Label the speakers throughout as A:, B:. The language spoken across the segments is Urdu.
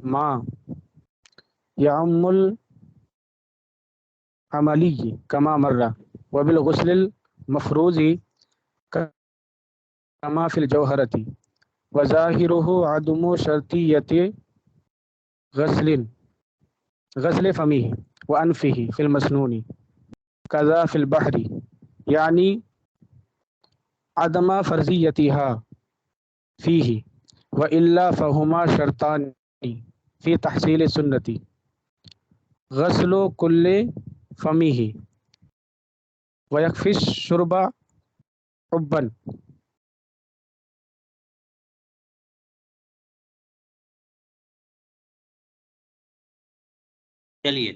A: ما يعم العملي كما مر، وبالغسل المفروض كما في الجوهرة، وظاهره عدم شرطية غسل غسل فمه وأنفه في المسنون كذا في البحر، يعني عدم فرضيتها فيه، وإلا فهما شرطان في تحصيل السنة: غسل كل فمه ويكفي الشرب حبا.
B: چلیے،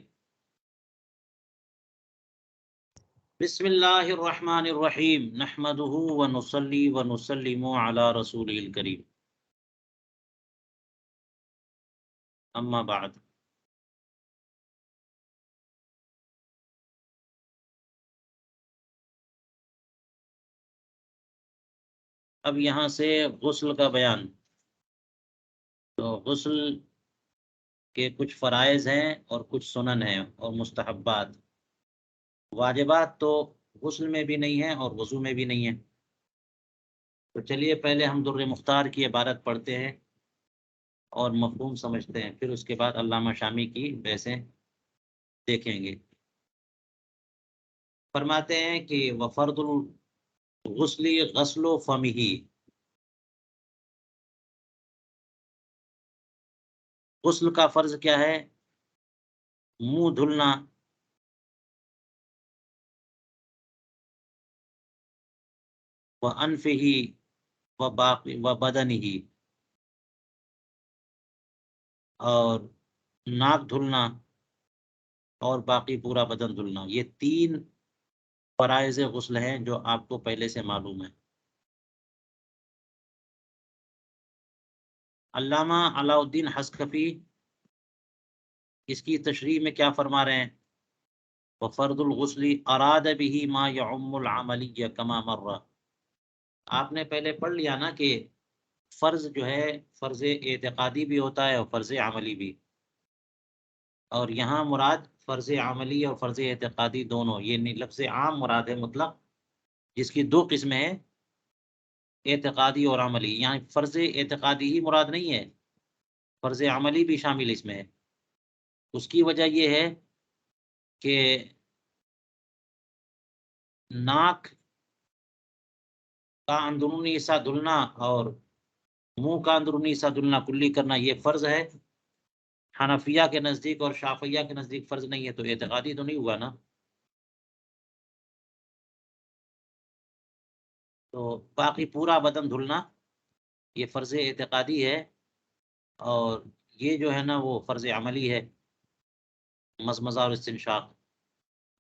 B: بسم اللہ الرحمن الرحیم، نحمده ونصلی ونسلم علی رسول الکریم، اما بعد۔ اب یہاں سے غسل کا بیان۔ تو غسل کے کچھ فرائض ہیں اور کچھ سنن ہیں اور مستحبات۔ واجبات تو غسل میں بھی نہیں ہیں اور وضو میں بھی نہیں ہیں۔ تو چلیے پہلے ہم در مختار کی عبارت پڑھتے ہیں اور مفہوم سمجھتے ہیں، پھر اس کے بعد علامہ شامی کی بحثیں دیکھیں گے۔ فرماتے ہیں کہ وفرض الغسل غسل و فمہ، غسل کا فرض کیا ہے؟ منہ دھلنا، وانفہ وبدنہ، اور ناک دھلنا اور باقی پورا بدن دھلنا۔ یہ تین فرائض غسل ہیں جو آپ کو پہلے سے معلوم ہے۔ علامہ علاء الدین حصکفی اس کی تشریح میں کیا فرما رہے ہیں؟ وفرض الغسل اراد به ما يعم العملیہ کما مر۔ آپ نے پہلے پڑھ لیا نا کہ فرض جو ہے فرض اعتقادی بھی ہوتا ہے اور فرض عملی بھی، اور یہاں مراد فرض عملی اور فرض اعتقادی دونوں، یہ لفظ عام مراد ہے مطلق، جس کی دو قسمیں ہیں، اعتقادی اور عملی۔ یعنی فرض اعتقادی ہی مراد نہیں ہے، فرض عملی بھی شامل اس میں ہے۔ اس کی وجہ یہ ہے کہ ناک کا اندرونی حصہ دھلنا اور منہ کا اندرونی حصہ دھلنا، کلی کرنا، یہ فرض ہے۔ حنفیہ کے نزدیک اور شافعیہ کے نزدیک فرض نہیں ہے، تو اعتقادی تو نہیں ہوا نا۔ تو باقی پورا بدن دھلنا یہ فرض اعتقادی ہے، اور یہ جو ہے نا وہ فرض عملی ہے، مزمزہ اور استنشاق۔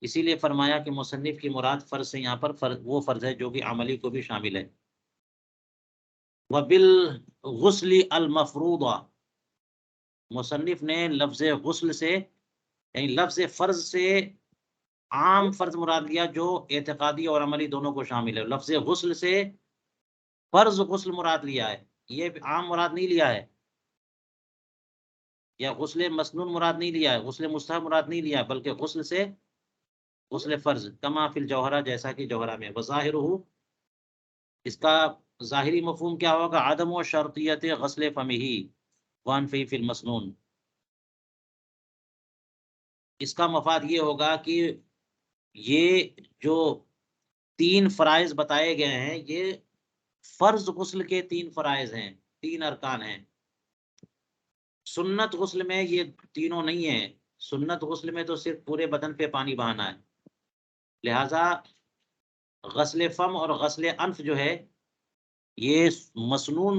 B: اسی لیے فرمایا کہ مصنف کی مراد فرض سے یہاں پر وہ فرض ہے جو کہ عملی کو بھی شامل ہے۔ وبالغسل المفروضہ، مصنف نے لفظ غسل سے یعنی لفظ فرض سے عام فرض مراد لیا جو اعتقادی اور عملی دونوں کو شامل ہے۔ لفظ غسل سے فرض غسل مراد لیا ہے، یہ عام مراد نہیں لیا ہے، یا غسل مسنون مراد نہیں لیا ہے، غسل مستحب مراد نہیں لیا، بلکہ غسل سے غسل فرض، کما فی الجوہرہ، جیسا کہ جوہرہ میں۔ وظاہرہ، اس کا ظاہری مفہوم کیا ہوگا؟ عدم و شرطیت غسل فمہ وانفہ فی المسنون۔ اس کا مفاد یہ ہوگا کہ یہ جو تین فرائض بتائے گئے ہیں یہ فرض غسل کے تین فرائض ہیں، تین ارکان ہیں۔ سنت غسل میں یہ تینوں نہیں ہیں، سنت غسل میں تو صرف پورے بدن پہ پانی بہانا ہے، لہذا غسل فم اور غسل انف جو ہے یہ مسنون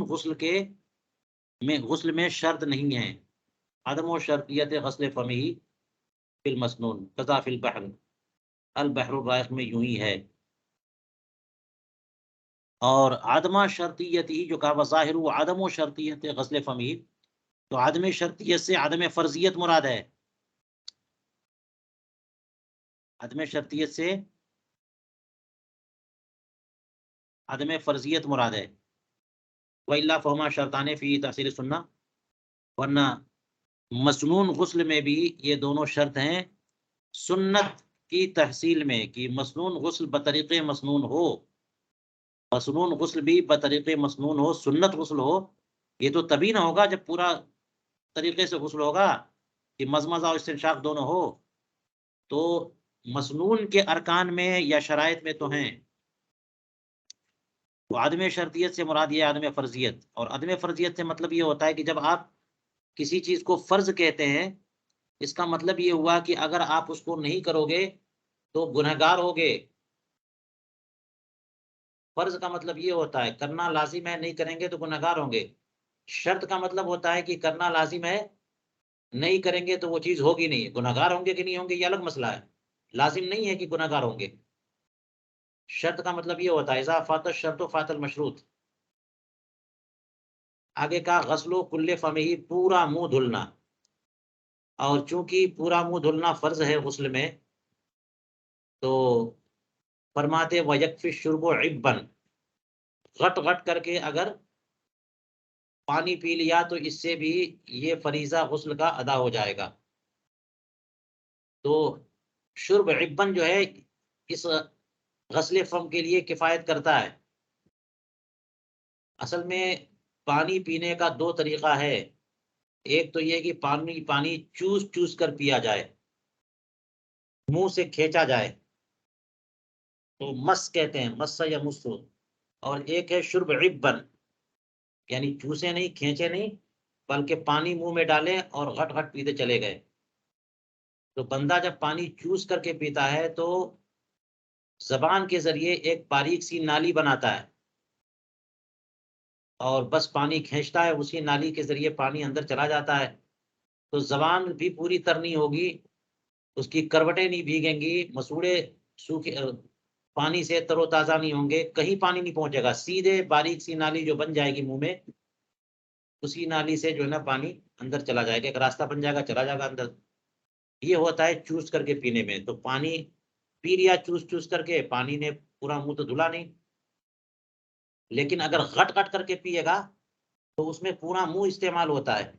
B: غسل میں شرط نہیں ہے۔ عدم و شرطیت غسل فمہ فی المسنون قضا فی البحر، البحر الرائق میں یوں ہی ہے۔ اور عدم شرطیت ہی جو کہا وظاہر عدم و شرطیت غسل فمہ، تو عدم شرطیت سے عدم فرضیت مراد ہے، عدم شرطیت سے عدم فرضیت مراد ہے۔ وَإِلَّا فَهُمَا شَرْطَانِ فِي تَحْصِيلِ السُّنَّةِ، ورنہ مسنون غسل میں بھی یہ دونوں شرط ہیں سنت کی تحصیل میں، کہ مسنون غسل بطریق مسنون ہو، مسنون غسل بھی بطریق مسنون ہو، سنت غسل ہو۔ یہ تو تبھی نہ ہوگا جب پورا طریقے سے غسل ہوگا کہ مزمزہ اور استنشاق دونوں ہو۔ تو مسنون کے ارکان میں یا شرائط میں تو ہیں، تو عدم شرطیت سے مراد یہ عدم فرضیت، اور عدم فرضیت سے مطلب یہ ہوتا ہے کہ جب آپ کسی چیز کو فرض کہتے ہیں، اس کا مطلب یہ ہوا کہ اگر آپ اس کو نہیں کرو گے تو گنہگار ہوگے۔ فرض کا مطلب یہ ہوتا ہے کرنا لازم ہے، نہیں کریں گے تو گنہگار ہوں گے۔ شرط کا مطلب ہوتا ہے کہ کرنا لازم ہے، نہیں کریں گے تو وہ چیز ہوگی نہیں، گنہگار ہوں گے کہ نہیں ہوں گے یہ الگ مسئلہ ہے، لازم نہیں ہے کہ گنہگار ہوں گے۔ شرط کا مطلب یہ ہوتا ہے اذا فات الشرط فات المشروط۔ آگے کا غسل و کل فمہ، پورا منہ دھلنا، اور چونکہ پورا منہ دھلنا فرض ہے غسل میں، تو فرماتے وَيَكْفِي الشُّرْبُ عِبًّا، غٹ غٹ کر کے اگر پانی پی لیا تو اس سے بھی یہ فریضہ غسل کا ادا ہو جائے گا۔ تو شرب عبن جو ہے اس غسل فم کے لیے کفایت کرتا ہے۔ اصل میں پانی پینے کا دو طریقہ ہے، ایک تو یہ کہ پانی چوس چوس کر پیا جائے، منہ سے کھینچا جائے تو مس کہتے ہیں، مس یا مسو، اور ایک ہے شرب عبن، یعنی چوسے نہیں کھینچے نہیں بلکہ پانی منہ میں ڈالے اور غٹ غٹ پیتے چلے گئے۔ تو بندہ جب پانی چوس کر کے پیتا ہے تو زبان کے ذریعے ایک باریک سی نالی بناتا ہے اور بس پانی کھینچتا ہے، اسی نالی کے ذریعے پانی اندر چلا جاتا ہے، تو زبان بھی پوری تر نہیں ہوگی، اس کی کروٹیں نہیں بھیگیں گی، مسوڑے سوکھے پانی سے تر و تازہ نہیں ہوں گے، کہیں پانی نہیں پہنچے گا، سیدھے باریک سی نالی جو بن جائے گی منہ میں، اسی نالی سے جو ہے نا پانی اندر چلا جائے گا، ایک راستہ بن جائے گا، چلا جائے گا اندر۔ یہ ہوتا ہے چوس کر کے پینے میں، تو پانی پی لیا چوس چوس کر کے، پانی نے پورا منہ تو دھلا نہیں، لیکن اگر غٹ غٹ کر کے پیے گا تو اس میں پورا منہ استعمال ہوتا ہے،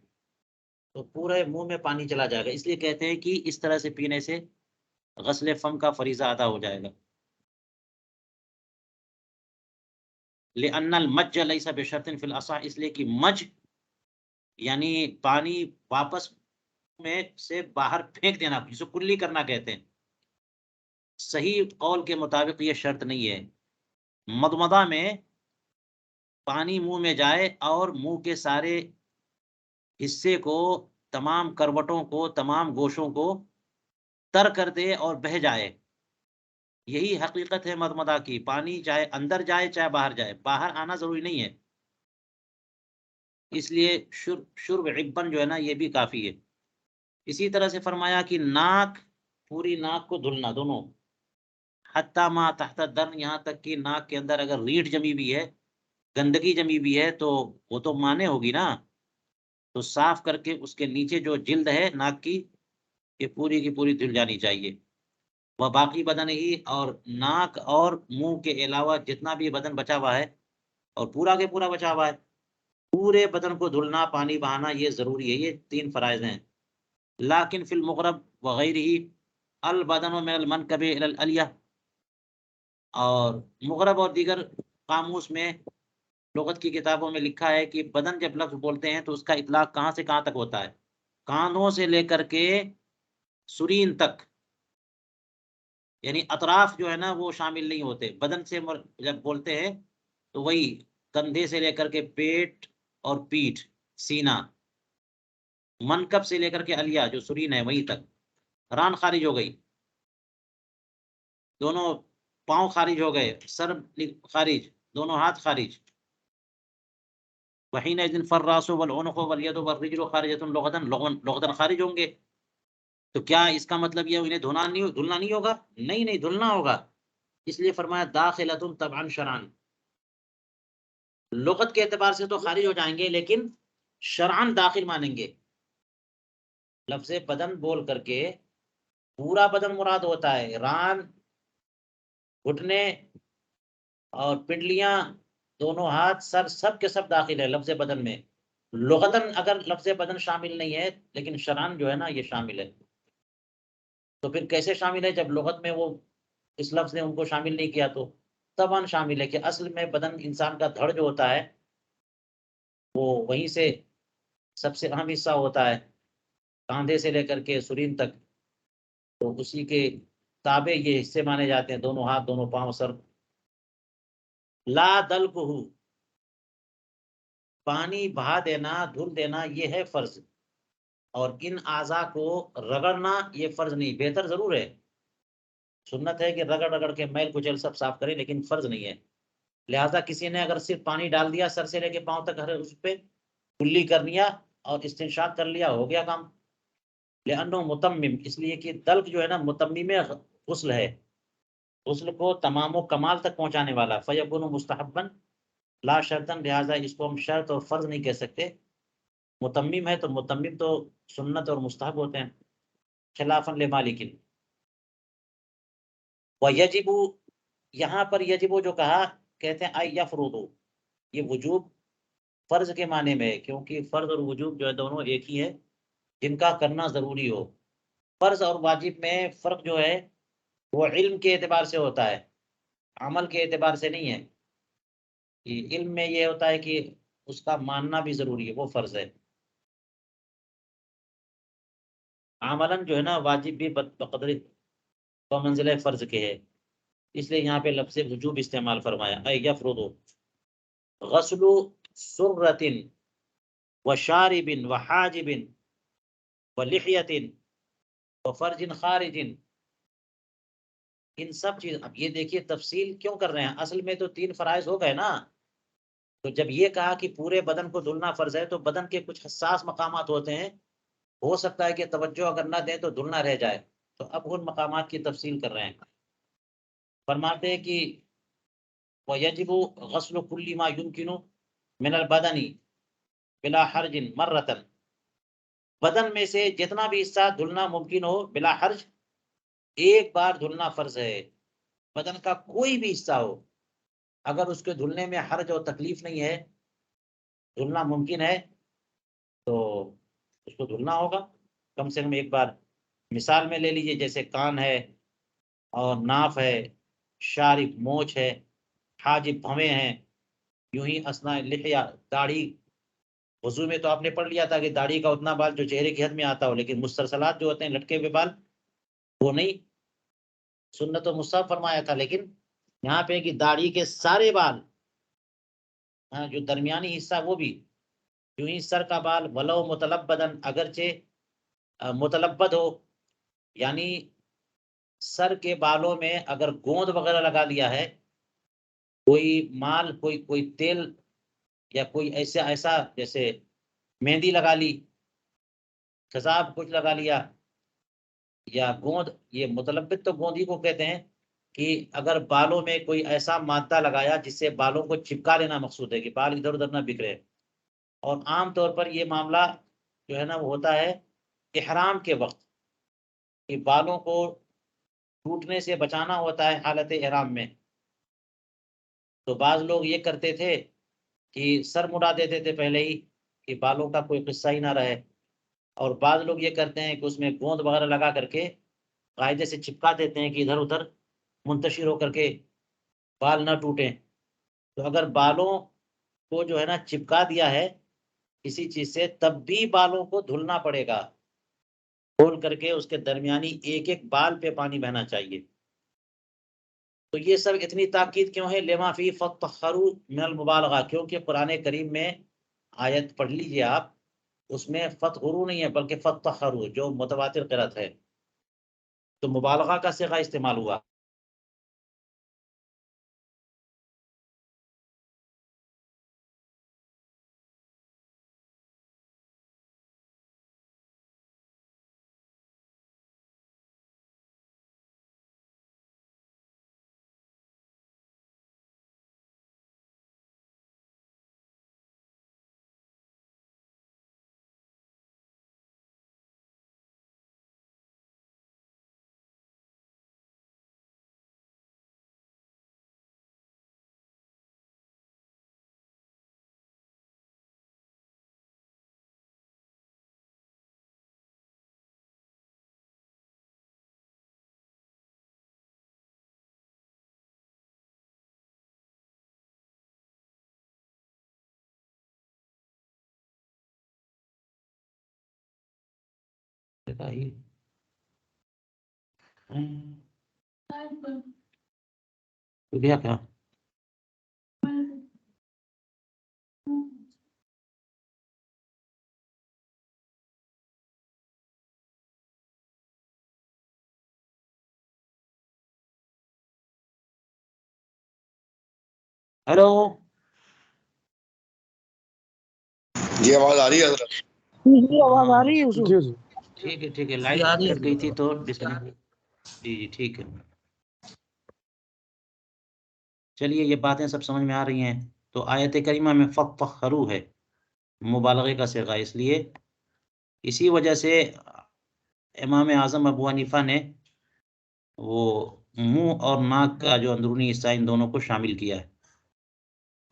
B: تو پورے منہ میں پانی چلا جائے گا، اس لیے کہتے ہیں کہ اس طرح سے پینے سے غسل فم کا فریضہ ادا ہو جائے گا۔ لأن المج ليس بشرط في الأصح، اس لیے کہ مج یعنی پانی واپس میں سے باہر پھینک دینا، جسے کلی کرنا کہتے ہیں، صحیح قول کے مطابق یہ شرط نہیں ہے۔ مضمضہ میں پانی منہ میں جائے اور منہ کے سارے حصے کو، تمام کروٹوں کو، تمام گوشوں کو تر کر دے اور بہہ جائے، یہی حقیقت ہے مضمضہ کی، پانی چاہے اندر جائے چاہے باہر جائے، باہر آنا ضروری نہیں ہے، اس لیے شرب عبن جو ہے نا یہ بھی کافی ہے۔ اسی طرح سے فرمایا کہ ناک، پوری ناک کو دھلنا دونوں، حتی ما تحت الدرن، یہاں تک کہ ناک کے اندر اگر ریڑھ جمی بھی ہے، گندگی جمی بھی ہے تو وہ تو مانے ہوگی نا، تو صاف کر کے اس کے نیچے جو جلد ہے ناک کی، یہ پوری کی پوری دھل جانی چاہیے۔ وہ باقی بدن ہی، اور ناک اور منہ کے علاوہ جتنا بھی بدن بچا ہوا ہے اور پورا کے پورا بچا ہوا ہے، پورے بدن کو دھلنا، پانی بہانا یہ ضروری ہے، یہ تین فرائض ہیں۔ لیکن فی المغرب وغیرہ البدن من المنکب الی الالیہ، اور مغرب اور دیگر قاموس میں، لغت کی کتابوں میں لکھا ہے کہ بدن جب لفظ بولتے ہیں تو اس کا اطلاق کہاں سے کہاں تک ہوتا ہے، کاندھوں سے لے کر کے سرین تک، یعنی اطراف جو ہے نا وہ شامل نہیں ہوتے، بدن سے جب بولتے ہیں تو وہی کندھے سے لے کر کے پیٹ اور پیٹھ، سینہ، منکب سے لے کر کے الیہ جو سرین ہے وہیں تک، ران خارج ہو گئی، دونوں پاؤں خارج ہو گئے، سر خارج، دونوں ہاتھ خارج، وحینئذ فالراس والعنق والید والرجل خارجۃ لغتاً خارج ہوں گے۔ تو کیا اس کا مطلب یہ انہیں دھلنا نہیں ہوگا؟ نہیں دھلنا ہوگا، اس لیے فرمایا داخلۃ طبعا شرعاً، لغت کے اعتبار سے تو خارج ہو جائیں گے لیکن شرعاً داخل مانیں گے۔ لفظ بدن بول کر کے پورا بدن مراد ہوتا ہے، ران، گھٹنے اور پنڈلیاں، دونوں ہاتھ، سر، سب کے سب داخل ہے لفظ بدن میں، لغتاً اگر لفظ بدن شامل نہیں ہے لیکن شرعاً جو ہے نا یہ شامل ہے، تو پھر کیسے شامل ہے؟ جب لغت میں وہ اس لفظ نے ان کو شامل نہیں کیا تو طبعاً شامل ہے، کہ اصل میں بدن انسان کا دھڑ جو ہوتا ہے وہ وہیں سے سب سے اہم حصہ ہوتا ہے، کاندھے سے لے کر کے سرین تک، تو اسی کے تابع یہ حصے مانے جاتے ہیں، دونوں ہاتھ، دونوں پاؤں، سر۔ لا دلکہ، پانی بہا دینا، دھل دینا یہ ہے فرض، اور ان اعضاء کو رگڑنا یہ فرض نہیں، بہتر ضرور ہے، سنت ہے کہ رگڑ رگڑ کے میل کچل سب صاف کرے، لیکن فرض نہیں ہے۔ لہذا کسی نے اگر صرف پانی ڈال دیا سر سے لے کے پاؤں تک، ہر اس پہ کلی کر لیا اور استنشاق کر لیا، ہو گیا کام۔ لأنه متمم، اس لیے کہ دلک جو ہے نا متمم غسل ہے، غسل کو تمام و کمال تک پہنچانے والا، فیکون مستحبا لا شرطن، لہذا اس کو ہم شرط اور فرض نہیں کہہ سکتے، متمم ہے تو متمم تو سنت اور مستحب ہوتے ہیں، خلافاً لمالک۔ ویجب، یہاں پر یجب جو کہا، کہتے ہیں ای یفرض، یہ وجوب فرض کے معنی میں ہے، کیونکہ فرض اور وجوب جو ہے دونوں ایک ہی ہے، جن کا کرنا ضروری ہو۔ فرض اور واجب میں فرق جو ہے وہ علم کے اعتبار سے ہوتا ہے، عمل کے اعتبار سے نہیں ہے، کہ علم میں یہ ہوتا ہے کہ اس کا ماننا بھی ضروری ہے، وہ فرض ہے، عملاً جو ہے نا واجب بھی بقدر و منزلہ فرض کے ہے، اس لیے یہاں پہ لفظ وجوب استعمال فرمایا، اے یفرض غسل سرۃ وشارب وحاجب ولحیۃ وفرج خارج، ان سب چیز، اب یہ دیکھیے تفصیل کیوں کر رہے ہیں، اصل میں تو 3 فرائض ہو گئے نا، تو جب یہ کہا کہ پورے بدن کو دھلنا فرض ہے، تو بدن کے کچھ حساس مقامات ہوتے ہیں، ہو سکتا ہے کہ توجہ اگر نہ دیں تو دھلنا رہ جائے، تو اب ان مقامات کی تفصیل کر رہے ہیں، فرماتے ہیں کہ وَيَجِبُ غَسْلُ كُلِّ مَا يُمْكِنُ مِنَ الْبَدَنِ بِلَا حَرْجٍ مَرَّةً، بدن میں سے جتنا بھی حصہ دھلنا ممکن ہو بلا حرج، ایک بار دھلنا فرض ہے، بدن کا کوئی بھی حصہ ہو، اگر اس کے دھلنے میں حرج اور تکلیف نہیں ہے، دھلنا ممکن ہے، تو اس کو دھلنا ہوگا، کم سے کم ایک بار۔ مثال میں لے لیجئے، جیسے کان ہے اور ناف ہے، شارب مونچھ ہے، حاجب بھویں ہیں، یوں ہی اسنا لحیہ داڑھی، وضو میں تو آپ نے پڑھ لیا تھا کہ داڑھی کا اتنا بال جو چہرے کی حد میں آتا ہو، لیکن مسترسلات جو ہوتے ہیں لٹکے ہوئے بال، وہ نہیں، سنت و مستحب فرمایا تھا، لیکن یہاں پہ کہ داڑھی کے سارے بال، ہاں جو درمیانی حصہ وہ بھی، یوں ہی سر کا بال ولو متلبدن، اگرچہ متلبد ہو، یعنی سر کے بالوں میں اگر گوند وغیرہ لگا لیا ہے، کوئی مال، کوئی تیل، یا کوئی ایسا جیسے مہندی لگا لی، خضاب کچھ لگا لیا، یا گوند، یہ متلبد تو گوند ہی کو کہتے ہیں، کہ اگر بالوں میں کوئی ایسا مادہ لگایا جس سے بالوں کو چپکا لینا مقصود ہے، کہ بال ادھر ادھر نہ بکھرے، اور عام طور پر یہ معاملہ جو ہے نا وہ ہوتا ہے احرام کے وقت، کہ بالوں کو ٹوٹنے سے بچانا ہوتا ہے حالت احرام میں، تو بعض لوگ یہ کرتے تھے کہ سر مڑا دیتے تھے پہلے ہی، کہ بالوں کا کوئی قصہ ہی نہ رہے، اور بعض لوگ یہ کرتے ہیں کہ اس میں گوند وغیرہ لگا کر کے قاعدے سے چپکا دیتے ہیں، کہ ادھر ادھر منتشر ہو کر کے بال نہ ٹوٹیں، تو اگر بالوں کو جو ہے نا چپکا دیا ہے کسی چیز سے، تب بھی بالوں کو دھلنا پڑے گا، کھول کر کے اس کے درمیانی ایک ایک بال پہ پانی بہنا چاہیے۔ تو یہ سب اتنی تاکید کیوں ہے؟ لما فی فطہروا من المبالغہ، کیونکہ قرآن کریم میں آیت پڑھ لیجیے آپ، اس میں فطہروا نہیں ہے بلکہ فطہروا، جو متواتر قرأت ہے، تو مبالغہ کا صیغہ استعمال ہوا۔ کیا ہیلو
C: جی آواز آ رہی ہے حضرت؟
D: جی آواز آ رہی ہے حضور؟
A: جی جی
B: ٹھیک ہے لائٹ کٹ گئی تھی تو ڈسکنیکٹ. جی ٹھیک ہے. چلیے یہ باتیں سب سمجھ میں آ رہی ہیں. تو آیت کریمہ میں فَفَّخَرُوا ہے مبالغے کا صیغہ، اس لیے اسی وجہ سے امام اعظم ابو حنیفہ نے وہ منہ اور ناک کا جو اندرونی حصہ ان دونوں کو شامل کیا ہے.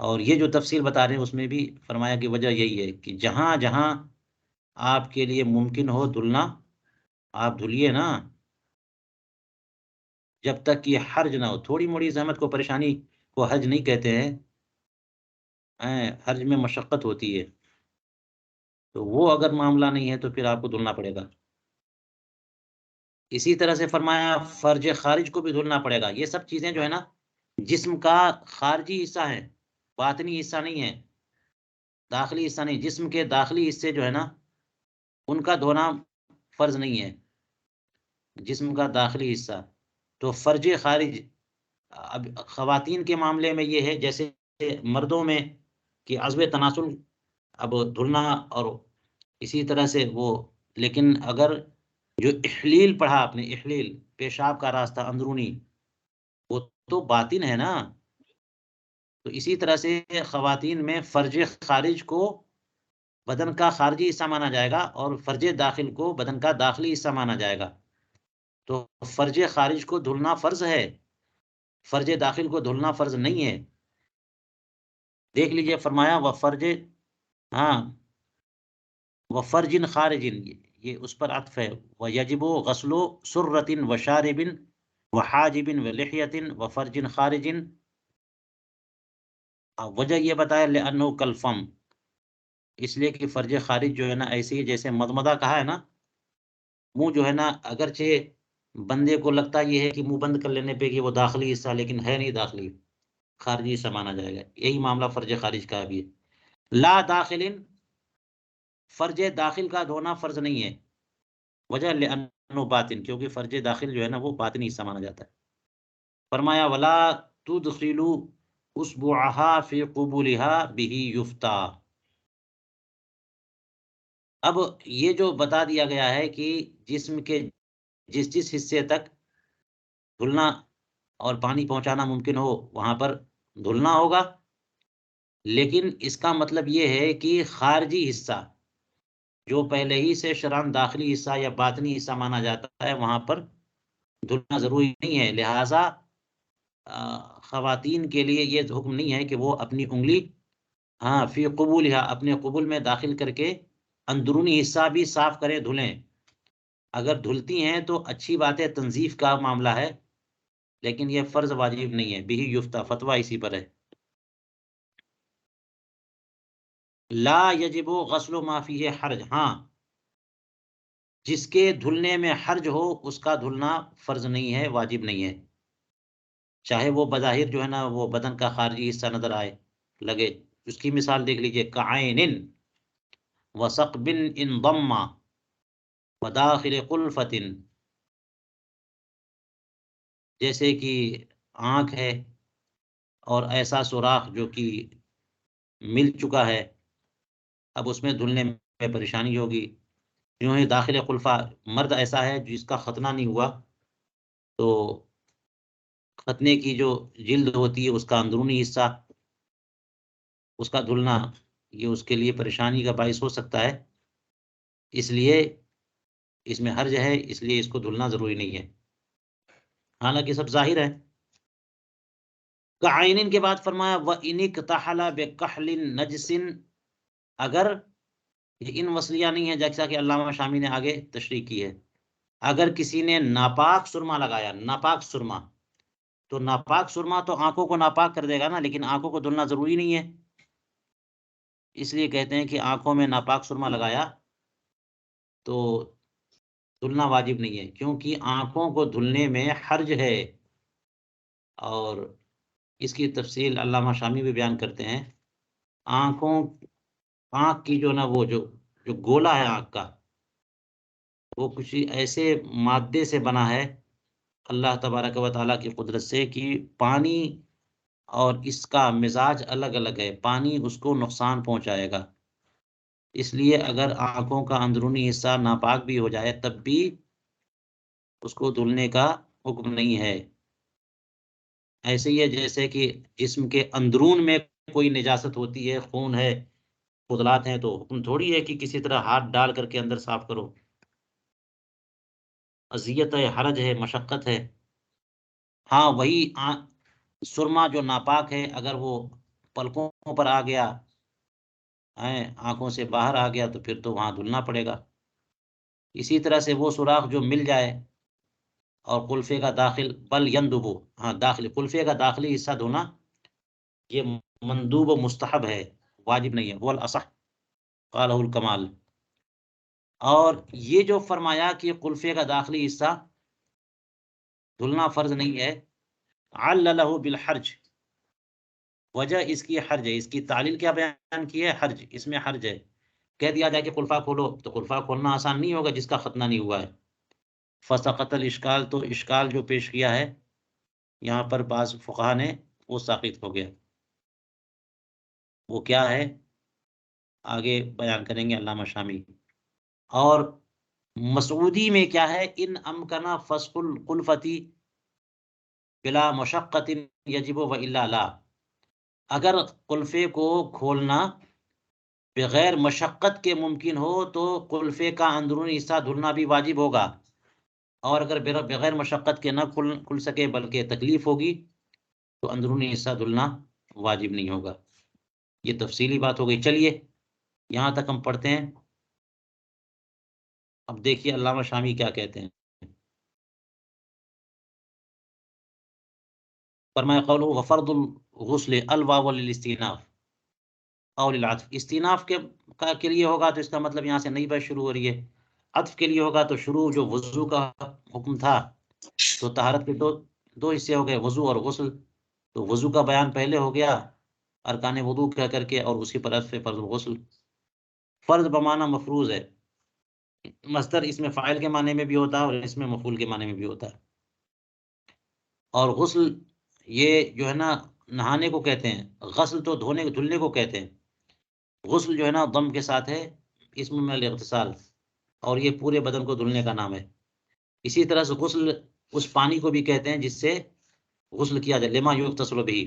B: اور یہ جو تفصیل بتا رہے ہیں اس میں بھی فرمایا کہ وجہ یہی ہے کہ جہاں جہاں آپ کے لیے ممکن ہو دھلنا آپ دھلیے نا، جب تک کہ حرج نہ ہو. تھوڑی موڑی زحمت کو، پریشانی کو حرج نہیں کہتے ہیں، حرج میں مشقت ہوتی ہے. تو وہ اگر معاملہ نہیں ہے تو پھر آپ کو دھلنا پڑے گا. اسی طرح سے فرمایا فرج خارج کو بھی دھلنا پڑے گا. یہ سب چیزیں جو ہے نا جسم کا خارجی حصہ ہے، باطنی حصہ نہیں ہے، داخلی حصہ نہیں. جسم کے داخلی حصے جو ہے نا ان کا دھونا فرض نہیں ہے، جسم کا داخلی حصہ. تو فرج خارج اب خواتین کے معاملے میں یہ ہے جیسے مردوں میں کہ عضو تناسل اب دھلنا، اور اسی طرح سے وہ، لیکن اگر جو احلیل پڑھا آپ نے، احلیل پیشاب کا راستہ اندرونی، وہ تو باطن ہے نا. تو اسی طرح سے خواتین میں فرج خارج کو بدن کا خارجی حصہ مانا جائے گا اور فرج داخل کو بدن کا داخلی حصہ مانا جائے گا. تو فرج خارج کو دھلنا فرض ہے، فرج داخل کو دھلنا فرض نہیں ہے. دیکھ لیجئے فرمایا وہ فرج، ہاں وہ فرجن خارجن، یہ اس پر عطف ہے. وَيَجِبُ غَسْلُ سُرَّةٍ وَشَارِبٍ وَحَاجِبٍ وَلِحْيَةٍ وَفَرْجٍ خَارِجٍ. وجہ یہ بتایا لِأَنَّهُ كَالْفَمْ، اس لیے کہ فرج خارج جو ہے نا ایسے ہی جیسے مضمضہ کہا ہے نا، منہ جو ہے نا اگرچہ بندے کو لگتا یہ ہے کہ منہ بند کر لینے پہ کہ وہ داخلی حصہ، لیکن ہے نہیں داخلی، خارجی حصہ مانا جائے گا. یہی معاملہ فرج خارج کا بھی ہے. لا داخلن، فرج داخل کا دھونا فرض نہیں ہے. وجہ لأنه باطن، کیونکہ فرج داخل جو ہے نا وہ باطنی حصہ مانا جاتا ہے. فرمایا ولا تدخلوا اصبعها في قبولها به يفتى. اب یہ جو بتا دیا گیا ہے کہ جسم کے جس حصے تک دھلنا اور پانی پہنچانا ممکن ہو وہاں پر دھلنا ہوگا، لیکن اس کا مطلب یہ ہے کہ خارجی حصہ جو پہلے ہی سے شرعاً داخلی حصہ یا باطنی حصہ مانا جاتا ہے وہاں پر دھلنا ضروری نہیں ہے. لہٰذا خواتین کے لیے یہ حکم نہیں ہے کہ وہ اپنی انگلی فی قبولھا اپنے قبول میں داخل کر کے اندرونی حصہ بھی صاف کریں، دھلیں. اگر دھلتی ہیں تو اچھی بات ہے، تنظیف کا معاملہ ہے، لیکن یہ فرض واجب نہیں ہے. بہ یفتیٰ، فتویٰ اسی پر ہے. لا یجب غسل ما فیہ حرج، ہاں جس کے دھلنے میں حرج ہو اس کا دھلنا فرض نہیں ہے، واجب نہیں ہے. چاہے وہ بظاہر جو ہے نا وہ بدن کا خارجی حصہ نظر آئے لگے. اس کی مثال دیکھ لیجئے، کعین وثقب ان ضم وداخل قلفۃ، جیسے کہ آنکھ ہے اور ایسا سوراخ جو کہ مل چکا ہے، اب اس میں دھلنے میں پریشانی ہوگی. یوں ہی داخل قلفہ، مرد ایسا ہے جس کا ختنہ نہیں ہوا تو ختنے کی جو جلد ہوتی ہے اس کا اندرونی حصہ، اس کا دھلنا یہ اس کے لیے پریشانی کا باعث ہو سکتا ہے، اس لیے اس میں حرج ہے، اس لیے اس کو دھلنا ضروری نہیں ہے. حالانکہ سب ظاہر ہے. کعین کے بعد فرمایا وَإِنِ اكْتَحَلَ بِكَحْلٍ نَجْسٍ، اگر یہ ان وصلیہ نہیں ہے جیسا کہ علامہ شامی نے آگے تشریح کی ہے. اگر کسی نے ناپاک سرما لگایا، ناپاک سرما، تو ناپاک سرما تو آنکھوں کو ناپاک کر دے گا نا، لیکن آنکھوں کو دھلنا ضروری نہیں ہے. اس لیے کہتے ہیں کہ آنکھوں میں ناپاک سرما لگایا تو دھلنا واجب نہیں ہے، کیونکہ آنکھوں کو دھلنے میں حرج ہے، اور اس کی تفصیل علامہ شامی بھی بیان کرتے ہیں۔ آنکھ کی جو نا وہ جو گولا ہے آنکھ کا، وہ کچھ ایسے مادے سے بنا ہے اللہ تبارک و تعالیٰ کی قدرت سے کہ پانی اور اس کا مزاج الگ الگ ہے، پانی اس کو نقصان پہنچائے گا، اس لیے اگر آنکھوں کا اندرونی حصہ ناپاک بھی ہو جائے تب بھی اس کو دھلنے کا حکم نہیں ہے۔ ایسے ہی ہے جیسے کہ جسم کے اندرون میں کوئی نجاست ہوتی ہے، خون ہے، فضلات ہیں، تو حکم تھوڑی ہے کہ کسی طرح ہاتھ ڈال کر کے اندر صاف کرو، اذیت ہے، حرج ہے، مشقت ہے۔ ہاں وہی سرما جو ناپاک ہے، اگر وہ پلکوں پر آ گیا، آنکھوں سے باہر آ گیا، تو پھر تو وہاں دھلنا پڑے گا۔ اسی طرح سے وہ سوراخ جو مل جائے اور قلفے کا داخل بل یندبو، داخل قلفے کا داخلی حصہ دھونا یہ مندوب و مستحب ہے، واجب نہیں ہے، وہ الاصح قالہ الکمال۔ اور یہ جو فرمایا کہ قلفے کا داخلی حصہ دھلنا فرض نہیں ہے، عللہ بالحرج، وجہ اس کی حرج ہے، اس کی تعلیل کیا بیان کی ہے؟ حرج، اس میں حرج ہے۔ کہہ دیا جائے کہ قلفہ کھولو، تو قلفہ کھولنا آسان نہیں ہوگا جس کا ختنہ نہیں ہوا ہے۔ فسقط الاشکال، تو اشکال جو پیش کیا ہے یہاں پر بعض فقہا نے، وہ ساقط ہو گیا۔ وہ کیا ہے آگے بیان کریں گے علامہ شامی۔ اور مسعودی میں کیا ہے؟ ان امکنا فسق القلفتی بلا مشقت یجب و الا لا، اگر قلفے کو کھولنا بغیر مشقت کے ممکن ہو تو قلفے کا اندرونی حصہ دھلنا بھی واجب ہوگا، اور اگر بغیر مشقت کے نہ کھل سکے بلکہ تکلیف ہوگی تو اندرونی حصہ دھلنا واجب نہیں ہوگا۔ یہ تفصیلی بات ہو گئی۔ چلیے یہاں تک ہم پڑھتے ہیں۔ اب دیکھیے علامہ شامی کیا کہتے ہیں۔ فرمایا قولہ وفرض الغسل الواو للاستئناف او للعطف، استئناف کے لیے ہوگا تو اس کا مطلب یہاں سے نئی بحث شروع ہو رہی ہے، عطف کے لیے ہوگا تو شروع جو وضو کا حکم تھا، تو طہارت کے دو حصے ہو گئے، وضو اور غسل، تو وضو کا بیان پہلے ہو گیا ارکان وضو کہہ کر کے، اور اسی پر عطف فرض الغسل۔ فرض بمعنی مفروض ہے، مصدر اس میں فاعل کے معنی میں بھی ہوتا ہے اور اس میں مفعول کے معنی میں بھی ہوتا ہے۔ اور غسل یہ جو ہے نا نہانے کو کہتے ہیں، غسل تو دھلنے کو کہتے ہیں۔ غسل جو ہے نا ضم کے ساتھ ہے، اسم من الاغتسال، اور یہ پورے بدن کو دھلنے کا نام ہے۔ اسی طرح سے غسل اس پانی کو بھی کہتے ہیں جس سے غسل کیا جائے، لما یغتسل بہ۔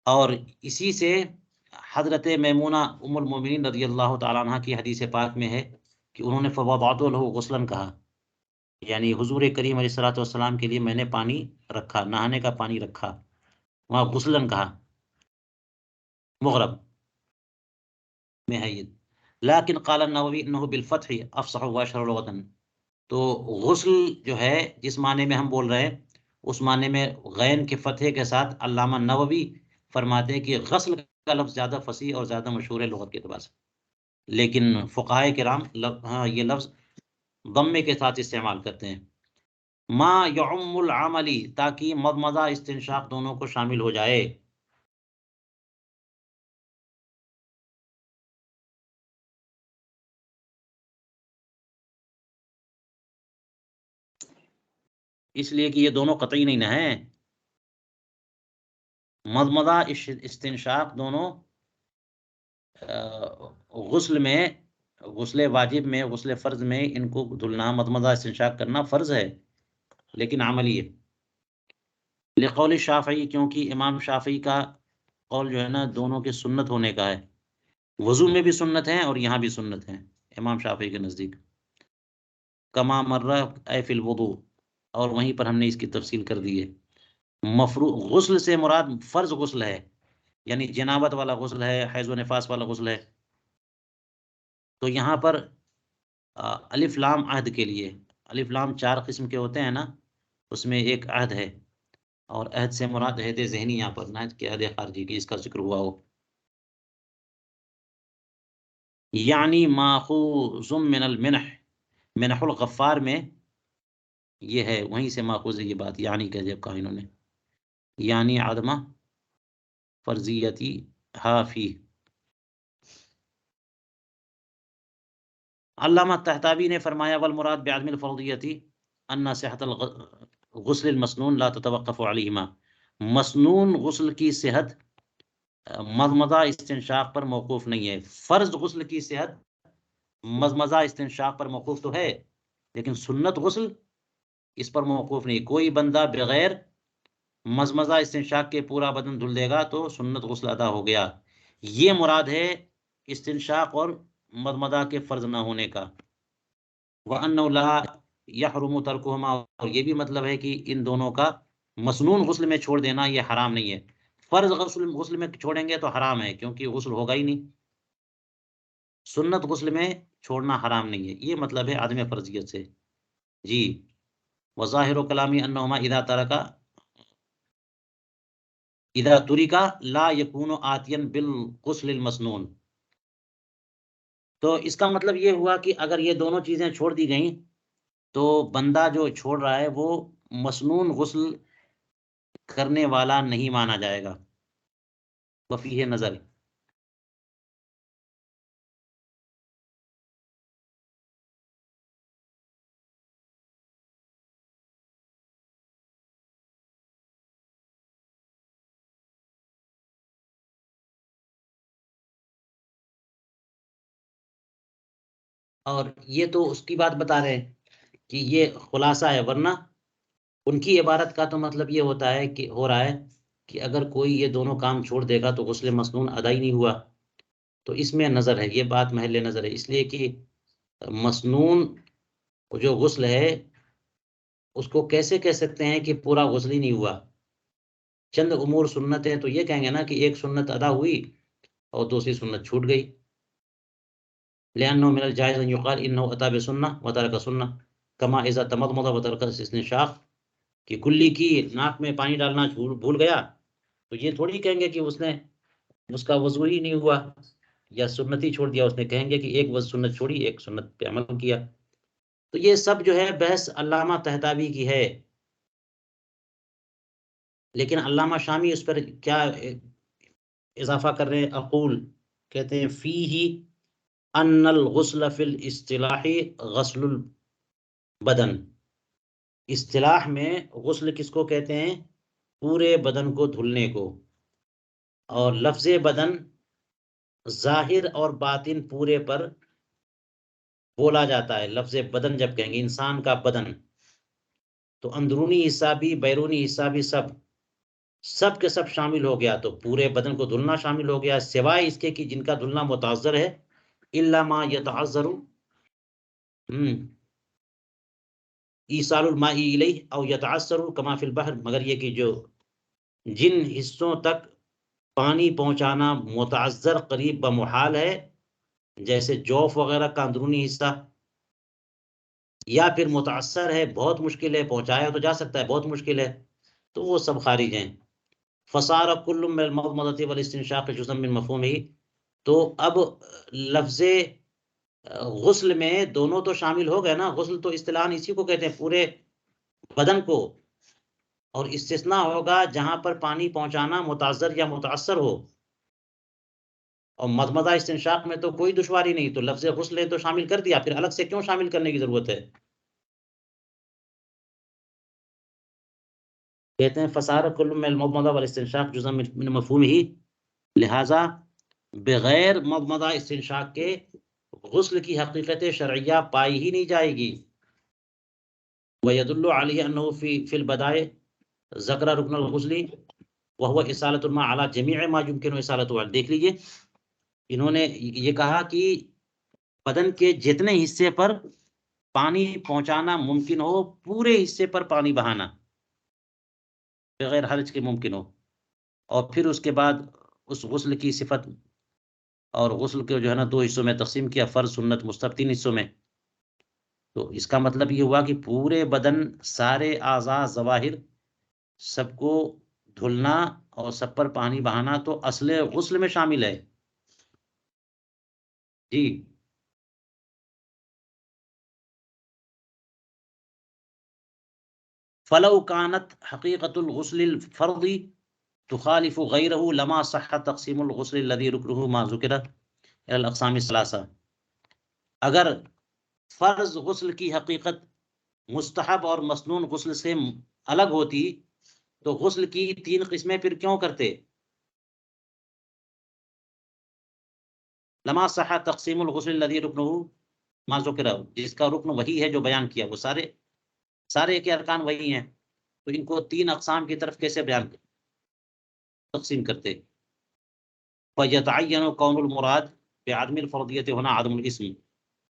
B: اور اسی سے حضرت میمونہ ام المومنین رضی اللہ تعالیٰ عنہ کی حدیث پاک میں ہے کہ انہوں نے فوضعت لہ غسلاً کہا، یعنی حضور کریم علیہ الصلوۃ والسلام کے لیے میں نے پانی رکھا، نہانے کا پانی رکھا، وہاں غسلاً کہا، مغرب میں ہے یہ۔ لیکن قال النووی انہ بالفتح افصح واشهر لغۃ، تو غسل جو ہے جس معنی میں ہم بول رہے ہیں اس معنی میں غین کے فتح کے ساتھ علامہ نووی فرماتے ہیں کہ غسل کا لفظ زیادہ فصیح اور زیادہ مشہور ہے لغت کے اعتبار سے، لیکن فقہائے کرام یہ لفظ ضمے کے ساتھ استعمال کرتے ہیں، ما یعم العملی، تاکہ مضمضہ استنشاق دونوں کو شامل ہو جائے۔ اس لیے کہ یہ دونوں قطعی نہیں نہ ہیں، مضمضہ استنشاق دونوں غسل میں، غسل واجب میں، غسل فرض میں ان کو دھلنا، مضمضہ استنشاق کرنا فرض ہے لیکن عملی ہے۔ لقول شافعی، کیونکہ امام شافعی کا قول جو ہے نا دونوں کے سنت ہونے کا ہے، وضو میں بھی سنت ہیں اور یہاں بھی سنت ہیں امام شافعی کے نزدیک، کما مرہ اے فی الوضو، اور وہیں پر ہم نے اس کی تفصیل کر دی ہے۔ غسل سے مراد فرض غسل ہے، یعنی جنابت والا غسل ہے، حیض و نفاس والا غسل ہے، تو یہاں پر الف لام عہد کے لیے، الف لام 4 قسم کے ہوتے ہیں نا، اس میں ایک عہد ہے، اور عہد سے مراد عہد ذہنی یہاں پر، نہ کہ عہد خارجی کی اس کا ذکر ہوا ہو۔ یعنی ماخوذ من المنح، منح الغفار میں یہ ہے، وہیں سے ماخوذ ہے یہ بات، یعنی کہ جب کہا انہوں نے، یعنی عدمہ فرضیتی حافی۔ علامہ طحطاوی نے فرمایا والمراد بعدم الفرضیتی ان صحت الغسل المسنون لا تتوقف علیہما، مسنون غسل کی صحت مضمضہ استنشاق پر موقوف نہیں ہے۔ فرض غسل کی صحت مضمضہ استنشاق پر موقوف تو ہے، لیکن سنت غسل اس پر موقوف نہیں۔ کوئی بندہ بغیر مضمضہ استنشاق کے پورا بدن دھل دے گا تو سنت غسل ادا ہو گیا۔ یہ مراد ہے استنشاق اور مضمضہ کے فرض نہ ہونے کا۔ وَأَنَّهُ لَا يَحْرُمُ تَرْكُهُمَا، اور یہ بھی مطلب ہے کہ ان دونوں کا مسنون غسل میں چھوڑ دینا یہ حرام نہیں ہے۔ فرض غسل میں چھوڑیں گے تو حرام ہے کیونکہ غسل ہوگا ہی نہیں، سنت غسل میں چھوڑنا حرام نہیں ہے، یہ مطلب ہے عدم فرضیت سے۔ جی وظاہر کلامی انہما اذا ترکا لا یکون آتین بالغسل المسنون، تو اس کا مطلب یہ ہوا کہ اگر یہ دونوں چیزیں چھوڑ دی گئیں تو بندہ جو چھوڑ رہا ہے وہ مسنون غسل کرنے والا نہیں مانا جائے گا۔ وفیہ نظر، اور یہ تو اس کی بات بتا رہے ہیں کہ یہ خلاصہ ہے، ورنہ ان کی عبارت کا تو مطلب یہ ہوتا ہے کہ ہو رہا ہے کہ اگر کوئی یہ دونوں کام چھوڑ دے گا تو غسل مسنون ادا ہی نہیں ہوا، تو اس میں نظر ہے، یہ بات محل نظر ہے، اس لیے کہ مسنون جو غسل ہے اس کو کیسے کہہ سکتے ہیں کہ پورا غسل ہی نہیں ہوا؟ چند امور سنت ہے تو یہ کہیں گے نا کہ ایک سنت ادا ہوئی اور دوسری سنت چھوٹ گئی۔ لأنه من الجائز ان يقال انه اتى بسنة وترك سنة كما اذا تمضمض وترك الاستنشاق، کہ کلی کی ناک میں پانی ڈالنا بھول گیا تو یہ تھوڑی کہیں گے کہ اس کا وضو ہی نہیں ہوا یا سنت ہی چھوڑ دیا، اس نے کہیں گے کہ ایک سنت چھوڑی ایک سنت پہ عمل کیا۔ تو یہ سب جو ہے بحث علامہ طحطاوی کی ہے، لیکن علامہ شامی اس پر کیا اضافہ کر رہے ہیں؟ اقول کہتے ہیں فیہ ان الغسل فی الاصطلاح غسل البدن، اصطلاح میں غسل کس کو کہتے ہیں؟ پورے بدن کو دھلنے کو، اور لفظ بدن ظاہر اور باطن پورے پر بولا جاتا ہے۔ لفظ بدن جب کہیں گے انسان کا بدن تو اندرونی حصہ بھی بیرونی حصہ بھی سب کے سب شامل ہو گیا، تو پورے بدن کو دھلنا شامل ہو گیا، سوائے اس کے کہ جن کا دھلنا متعذر ہے، الا ما يتعذر ایصال الماء الیہ او یتعثر کما فی البحر، مگر یہ کہ جو جن حصوں تک پانی پہنچانا متعذر قریب بمحال ہے، جیسے جوف وغیرہ کا اندرونی حصہ، یا پھر متعثر ہے بہت مشکل ہے، پہنچایا تو جا سکتا ہے بہت مشکل ہے، تو وہ سب خارج ہیں۔ فصار کل من المضمضۃ والاستنشاق جزءا من مفہومہ، تو اب لفظ غسل میں دونوں تو شامل ہو گئے نا، غسل تو اصطلاحاً اسی کو کہتے ہیں پورے بدن کو، اور استثناء ہوگا جہاں پر پانی پہنچانا متعذر یا متاثر ہو، اور مضمضہ استنشاق میں تو کوئی دشواری نہیں، تو لفظ غسل تو شامل کر دیا، پھر الگ سے کیوں شامل کرنے کی ضرورت ہے؟ کہتے ہیں فصار کل من المضمضہ والاستنشاق جزءا من مفہومہ، لہذا بغیر مضمضہ استنشاق کے غسل کی حقیقت شرعیہ پائی ہی نہیں جائے گی۔ وَيَدُلُّ عَلَيْهِ أَنَّهُ فِي الْبَدَائِعِ ذَكَرَ رُكْنَ الْغُسْلِ وَهُوَ إِصَالَةُ الْمَاءِ عَلَى جَمِيعِ مَا يُمْكِنُ إِصَالَتُهُ، دیکھ لیجئے انہوں نے یہ کہا کہ بدن کے جتنے حصے پر پانی پہنچانا ممکن ہو، پورے حصے پر پانی بہانا بغیر حرج کے ممکن ہو، اور پھر اس کے بعد اس غسل کی صفت اور غسل کے جو ہے نا دو حصوں میں تقسیم کیا، فرض سنت مستحب 3 حصوں میں، تو اس کا مطلب یہ ہوا کہ پورے بدن سارے اعضاء ظواہر سب کو دھلنا اور سب پر پانی بہانا تو اصل غسل میں شامل ہے۔ جی فلو كانت حقيقة الغسل الفرضي تخالف غيره لما صح تقسيم الغسل الذي ركنه ما ذكر إلى الأقسام الثلاثة. اگر فرض غسل کی حقیقت مستحب اور مسنون غسل سے الگ ہوتی تو غسل کی 3 قسمیں پھر کیوں کرتے؟ لما صح تقسیم الغسل الذي ركنه ما ذکر، جس کا رکن وہی ہے جو بیان کیا، وہ سارے کے ارکان وہی ہیں، تو ان کو 3 اقسام کی طرف کیسے بیان تقسیم کرتے؟ فَيَتَعَيَّنُ كَوْنُ الْمُرَادِ بِعَدْمِ الْفَرْضِيَّةِ هُنَا عَدْمُ الْإِسْمِ.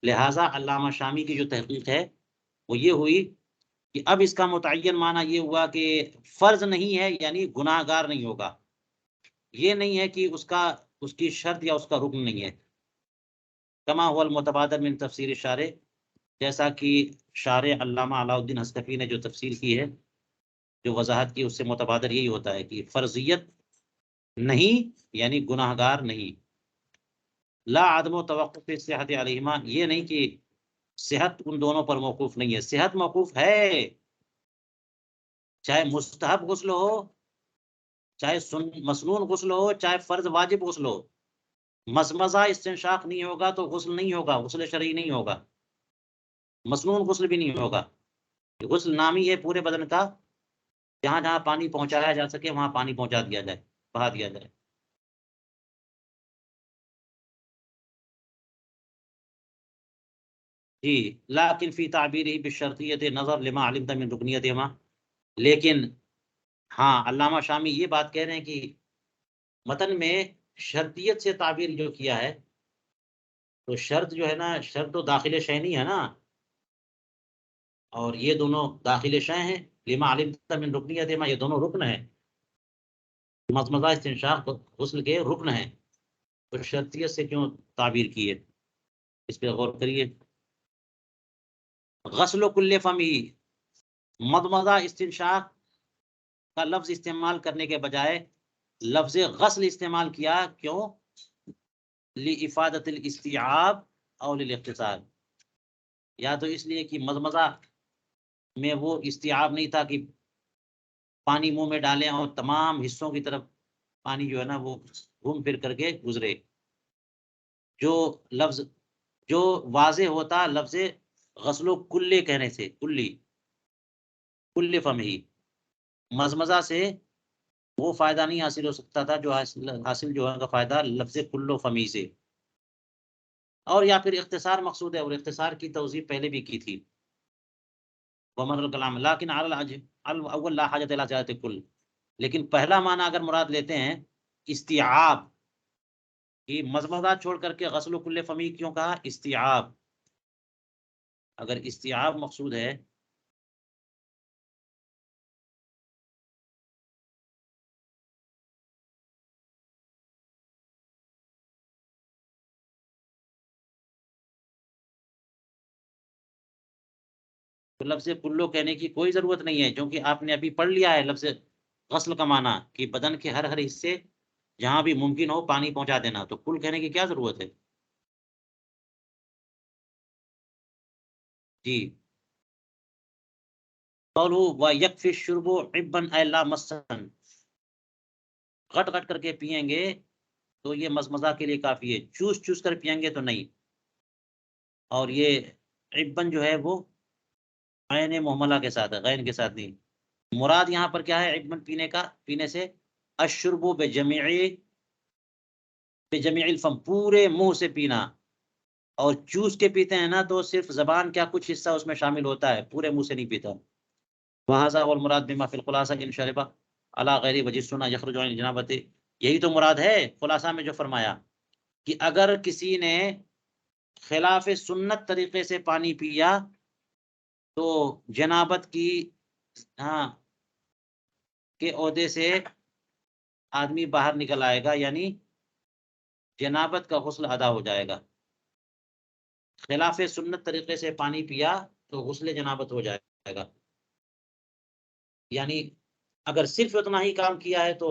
B: لہٰذا علامہ شامی کی جو تحقیق ہے وہ یہ ہوئی کہ اب اس کا متعین معنی یہ ہوا کہ فرض نہیں ہے یعنی گناہ گار نہیں ہوگا، یہ نہیں ہے کہ اس کی شرط یا اس کا رکن نہیں ہے. کما هو المتبادر من تفسیر شارع، جیسا کہ شارع علامہ علاء الدین حسکفی نے جو تفسیر کی ہے، جو وضاحت کی، اس سے متبادر یہی ہوتا ہے کہ فرضیت نہیں یعنی گناہ گار نہیں. لا عدم و توقف صحت علیہما، یہ نہیں کہ صحت ان دونوں پر موقوف نہیں ہے، صحت موقوف ہے، چاہے مستحب غسل ہو، چاہے مسنون غسل ہو، چاہے فرض واجب غسل ہو. مزمزہ استنشاق نہیں ہوگا تو غسل نہیں ہوگا، غسل شرعی نہیں ہوگا، مسنون غسل بھی نہیں ہوگا. غسل نامی ہے پورے بدن کا، جہاں جہاں پانی پہنچایا جا سکے وہاں پانی پہنچا دیا جائے، بہا دیا جائے. جی لیکن فی تعبیرہ بالشرطیۃ نظر لما علمت من رکنیتہما، لیکن ہاں علامہ شامی یہ بات کہہ رہے ہیں کہ متن میں شرطیت سے تعبیر جو کیا ہے، تو شرط جو ہے نا، شرط تو داخل شینی ہے نا، اور یہ دونوں داخل شے ہیں. لما علمت من رکنیتہما، یہ دونوں رکن ہیں، مزمزہ استنشاق غسل کے رکن ہیں، تو شرطیت سے کیوں تعبیر کی ہے، اس پہ غور کریے. غسل کل فمی، مضمضہ استنشاق کا لفظ استعمال کرنے کے بجائے لفظ غسل استعمال کیا، کیوں؟ لِإِفَادَةِ الاستیعاب او للاختصار، یا تو اس لیے کہ مضمضہ میں وہ استیعاب نہیں تھا کہ پانی منہ میں ڈالیں اور تمام حصوں کی طرف پانی جو ہے نا وہ گھوم پھر کر کے گزرے. جو لفظ جو واضح ہوتا لفظ غسل و کلے کہنے سے، کل فم ہی، مزمزہ سے وہ فائدہ نہیں حاصل ہو سکتا تھا جو حاصل جو ہے فائدہ لفظ کل و فمی سے. اور یا پھر اختصار مقصود ہے، اور اختصار کی توضیح پہلے بھی کی تھی. ومن الکلام لیکن اول لا حاجت الی زیادۃ کل، لیکن پہلا معنی اگر مراد لیتے ہیں استیعاب، کہ مزمزہ چھوڑ کر کے غسل و کل فمی کیوں کہا؟ استیعاب. اگر استیعاب مقصود ہے تو لفظ کلو کہنے کی کوئی ضرورت نہیں ہے، کیونکہ آپ نے ابھی پڑھ لیا ہے لفظ غسل کا معنی کہ بدن کے ہر حصے جہاں بھی ممکن ہو پانی پہنچا دینا، تو کل کہنے کی کیا ضرورت ہے؟ جی قولہ وَيَكْفِي الشُّرْبُ عِبًّا أَيْ لَا مَسًّا، غٹ غٹ کر کے پئیں گے تو یہ مزمزہ کے لیے کافی ہے، چوس چوس کر پئیں گے تو نہیں. اور یہ عبن جو ہے وہ عین محملہ کے ساتھ ہے، غین کے ساتھ نہیں. مراد یہاں پر کیا ہے عبن پینے سے؟ الشرب بجمیع الفم، پورے منہ سے پینا. اور چوس کے پیتے ہیں نا تو صرف زبان کا کچھ حصہ اس میں شامل ہوتا ہے، پورے منہ سے نہیں پیتا. وہذا والمراد بما فی الخلاصہ ان شرب علی غیر وجہ السنہ یخرج عن جنابت، یہی تو مراد ہے خلاصہ میں جو فرمایا کہ اگر کسی نے خلاف سنت طریقے سے پانی پیا تو جنابت کی کے عہدے سے آدمی باہر نکل آئے گا، یعنی جنابت کا غسل ادا ہو جائے گا. خلاف سنت طریقے سے پانی پیا تو غسل جنابت ہو جائے گا. یعنی اگر صرف اتنا ہی کام کیا ہے تو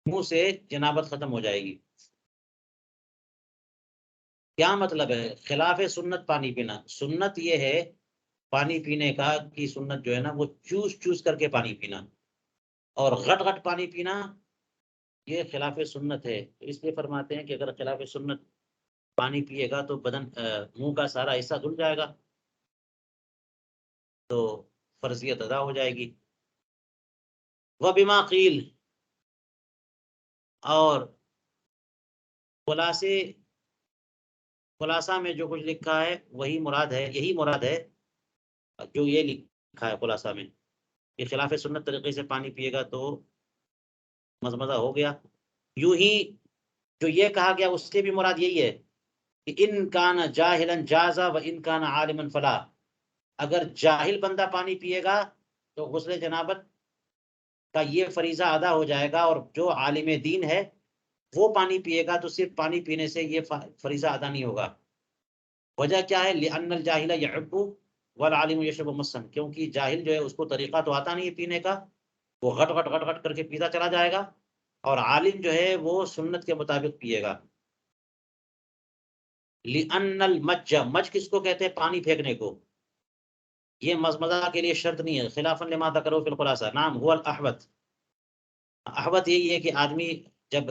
B: منہ سے جنابت ختم ہو جائے گی. کیا مطلب ہے خلاف سنت پانی پینا؟ سنت یہ ہے پانی پینے کی سنت جو ہے نا وہ چوس چوس کر کے پانی پینا، اور غٹ غٹ پانی پینا یہ خلاف سنت ہے. تو اس لیے فرماتے ہیں کہ اگر خلاف سنت پانی پیے گا تو بدن منہ کا سارا حصہ دھل جائے گا، تو فرضیت ادا ہو جائے گی. وَبِمَا قِيلَ، اور خلاصہ میں جو کچھ لکھا ہے وہی مراد ہے، یہی مراد ہے جو یہ لکھا ہے خلاصہ میں کہ خلاف سنت طریقے سے پانی پیے گا تو مزمزہ ہو گیا. یوں ہی جو یہ کہا گیا اس سے بھی مراد یہی ہے کہ ان کان جاہلا جازا و ان کان عالما فلا، اگر جاہل بندہ پانی پیے گا تو غسل جنابت کا یہ فریضہ ادا ہو جائے گا، اور جو عالم دین ہے وہ پانی پیے گا تو صرف پانی پینے سے یہ فریضہ ادا نہیں ہوگا. وجہ کیا ہے؟ لأن الجاہل یحب والعالم یشرب مسن، کیونکہ جاہل جو ہے اس کو طریقہ تو آتا نہیں ہے پینے کا، وہ غٹ غٹ غٹ غٹ کر کے پیتا چلا جائے گا، اور عالم جو ہے وہ سنت کے مطابق پیے گا. لأن المج، مج کس کو کہتے ہیں؟ پانی پھینکنے کو. یہ مزمزہ کے لیے شرط نہیں ہے، خلافا لما ذکروا فی الخلاصہ. نام هو الاحوط، احوط یہی ہے کہ آدمی جب